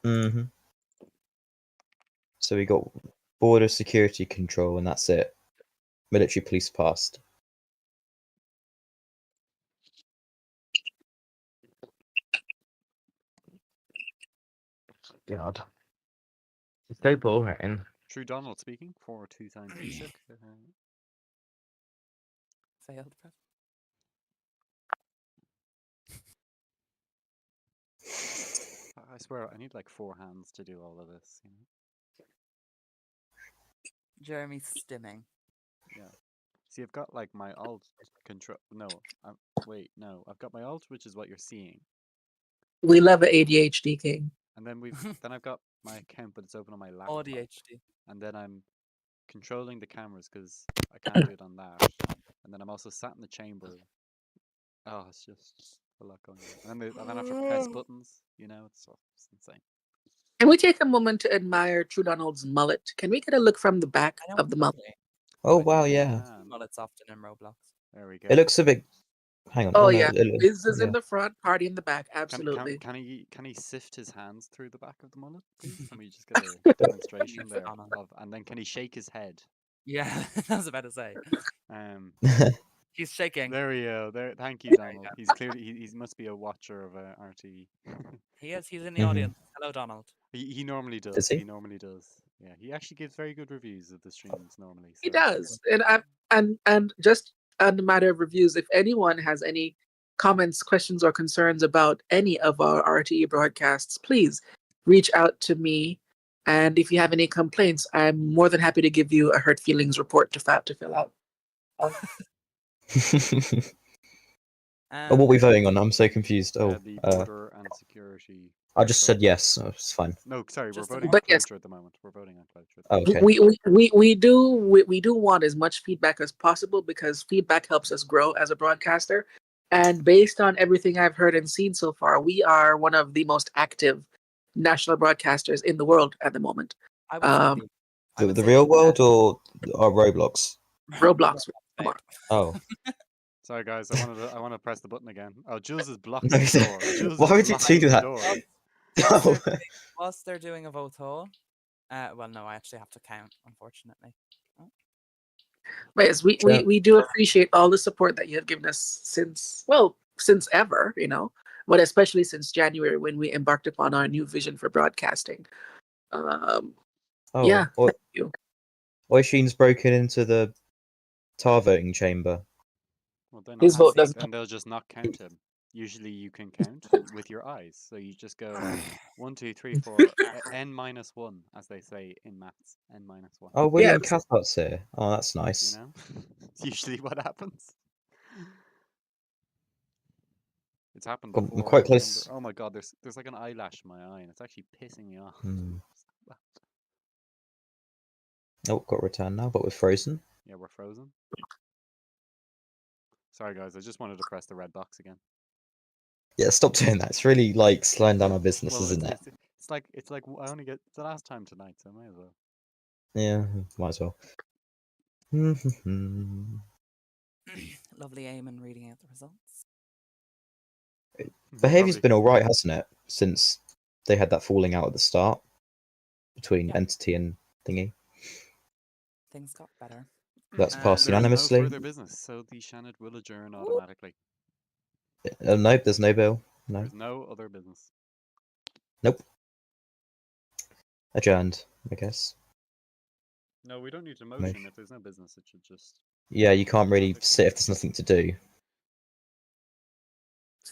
Mm-hmm. So we got border security control, and that's it. Military police passed. God. It's so boring. True Donald speaking for 2 times Taoiseach. Failed prep. I swear, I need like 4 hands to do all of this. You know? Jeremy's stimming. Yeah. See, I've got like my alt control. No, wait, no. I've got my alt, which is what you're seeing. We love an ADHD king. And then I've got my account, but it's open on my laptop. ADHD. And then I'm controlling the cameras because I can't do it on that. And then I'm also sat in the chamber. Oh, it's just a lot going on. And then I have to press buttons. It's insane. Can we take a moment to admire True Donald's mullet? Can we get a look from the back I know of the mullet? lovely. Oh I wow, think we yeah. can. Mullets often in Roblox. There we go. It looks a bit. Hang on. Oh no, yeah, it- business yeah. in the front, party in the back. Can, Absolutely. can he sift his hands through the back of the mullet, please? Can we just get a demonstration Yes, there Anna. and then can he shake his head? Yeah, I was about to say. Um, He's shaking. there we go. There, thank you, you Donald. go. He's clearly he must be a watcher of RTE. He is. He's in the Mhm. audience. Hello, Donald. He normally does. Does he? He normally does. Yeah, he actually gives very good reviews of the streams normally. He So does, and just on the matter of reviews, if anyone has any comments, questions, or concerns about any of our RTE broadcasts, please reach out to me. And if you have any complaints, I'm more than happy to give you a hurt feelings report to fill out. Oh, what are we voting on? I'm so confused. Oh, the border and security. I just said vote. yes. Oh, it's fine. No, sorry, Just we're a voting on But yes. cloture at the moment. We're voting on cloture. Oh, okay. We do want as much feedback as possible because feedback helps us grow as a broadcaster. And based on everything I've heard and seen so far, we are one of the most active national broadcasters in the world at the moment. I would say Um, the, I would The say real the world or Roblox? Roblox. Come babe. on. Oh. Sorry guys, I want to press the button again. Oh, Jules is blocking No, the door. Jules why is would you blocking do the that? door. Whilst Oh. they're doing a vote all, well, no, I actually have to count, unfortunately. But yes, we do appreciate all the support that you have given us since ever, but especially since January when we embarked upon our new vision for broadcasting. Yeah, thank you. Oireachtas broken into the tar voting chamber. Well, then His vote doesn't. then they'll just not count him. Usually you can count with your eyes, so you just go 1, 2, 3, 4, n-1, as they say in maths. N-1. Oh, William Yes. Cathcart's here. Oh, that's nice. You know, it's usually what happens. It's happened I'm before. quite I close. remember. Oh my god, there's like an eyelash in my eye, and it's actually pissing me off. Oh, got returned now, but we're frozen. Yeah, we're frozen. Sorry guys, I just wanted to press the red box again. Yeah, stop doing that. It's really like slowing down our business, Well, isn't it? it's like I only get the last time tonight, so I may as well. Yeah, might as well. Lovely Eamon reading out the results. Behaviour's Lovely. been alright, hasn't it? Since they had that falling out at the start between Yeah. Entity and Thingy. Things got better. That's passed There is unanimously. no further business, so the Shannon will adjourn automatically. Nope, there's no bill. No. There's no other business. Nope. Adjourned, I guess. No, we don't need a motion. If there's no business, it should just. Yeah, you can't really sit if there's nothing to do.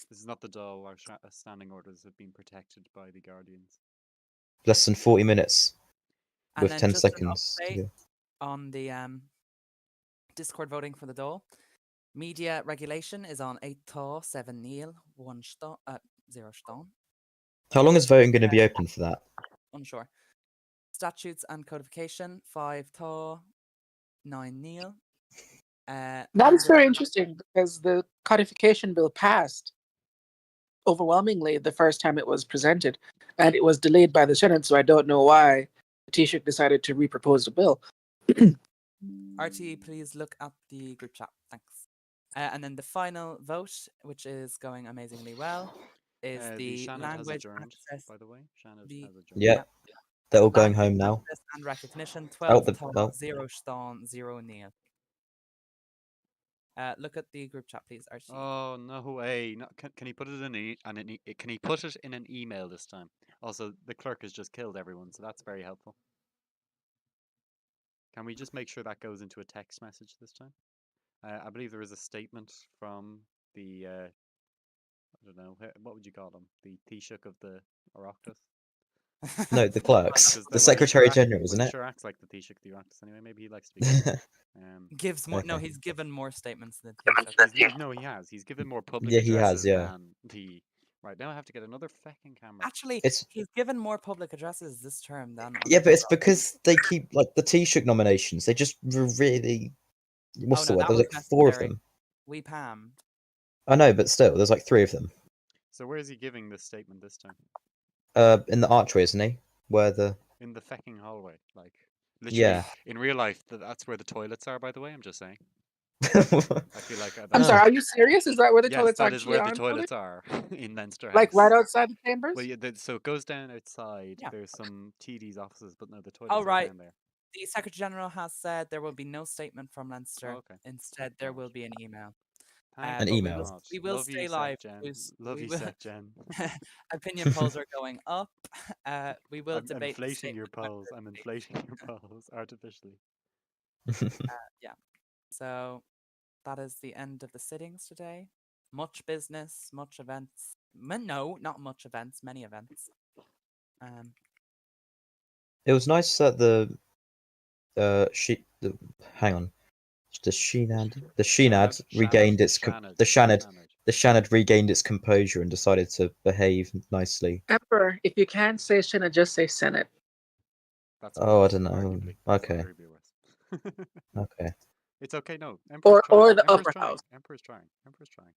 This is not the doll. Our standing orders have been protected by the Guardians. Less than 40 minutes And with then 10 just an seconds. To update go. on the Discord voting for the doll. Media regulation is on 8 Tá, 7 Níl, 1 Stone, 0 Stone. How long is voting going to be open for that? Unsure. Statutes and codification 5 Tá, 9 Níl. That is very interesting because the codification bill passed overwhelmingly the first time it was presented, and it was delayed by the Senate. So I don't know why the Taoiseach decided to repropose the bill. RTE, please look at the group chat. Thanks. And then the final vote, which is going amazingly well, is the Shannon has language adjourned, access. by the way. Shannon has adjourned. Yeah. They're all going home now. Access and recognition 12 Tá, oh. 0 Stone, 0 Níl. Look at the group chat, please, RTE. Oh no way! No, can he put it in can he put it in an email this time? Also, the clerk has just killed everyone, so that's very helpful. Can we just make sure that goes into a text message this time? I believe there is a statement from the I don't know, what would you call them? The Taoiseach of the Oireachtas. No, the clerks. Because The Secretary General, well, isn't he it? sure acts like the Taoiseach of the Oireachtas anyway. Maybe he likes to be. Gives more. No, Okay. he's given more statements than Taoiseach. No, he has. He's given more public Yeah, he has, addresses yeah. than the Right, now I have to get another fecking camera. Actually, It's he's given more public addresses this term than yeah, other but it's jobs. because they keep like the Taoiseach nominations. They just really what's Oh the no, word? that There's was like 4 of necessary. them. We Pam. I know, but still, there's like 3 of them. So where is he giving this statement this time? In the archway, isn't he? Where the In the fecking hallway, like literally yeah. in real life. That's where the toilets are. By the way, I'm just saying. I feel like I'm that's sorry, Ah. are you serious? Is that where the yes, toilets that is actually where the are? in the building? toilets are in Leinster Like House. right outside the chambers? Well, yeah, so it goes down outside. Yeah. There's some TD's offices, but no, the Oh toilets are right. down there. The Secretary General has said there will be no statement from Leinster. Oh, okay. Instead, Thank there God. will be an email. Thank An But email. God. we will Love stay you, live. Seth Jen. Bruce. Love We you, will. Seth Jen. Opinion polls are going up. We will I'm debate the inflating your statement polls. I'm accurately. inflating your polls artificially. Yeah. So that is the end of the sittings today. Much business, much events. No, not much events. Many events. It was nice that hang on. The Sheenad regained its Shanad. the Shanad regained its composure and decided to behave nicely. Emperor, if you can't say Senate, just say Senate. That's Oh, I worse, don't know. arguably. That's Okay. arguably worse. Okay. It's okay. No, Emperor's trying. Or the Emperor's upper trying. house. Emperor's trying. Emperor's trying.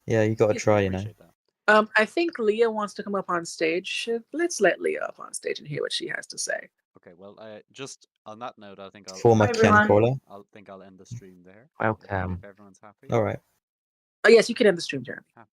Yeah, you gotta Yeah. try, I you know. appreciate that. I think Leah wants to come up on stage. Let's let Leah up on stage and hear what she has to say. Okay, well, just on that note, I think I'll. Former I'll Kian everyone. caller. I'll think I'll end the stream there. Welcome. If everyone's happy. All right. Oh yes, you can end the stream, Jeremy. Happy.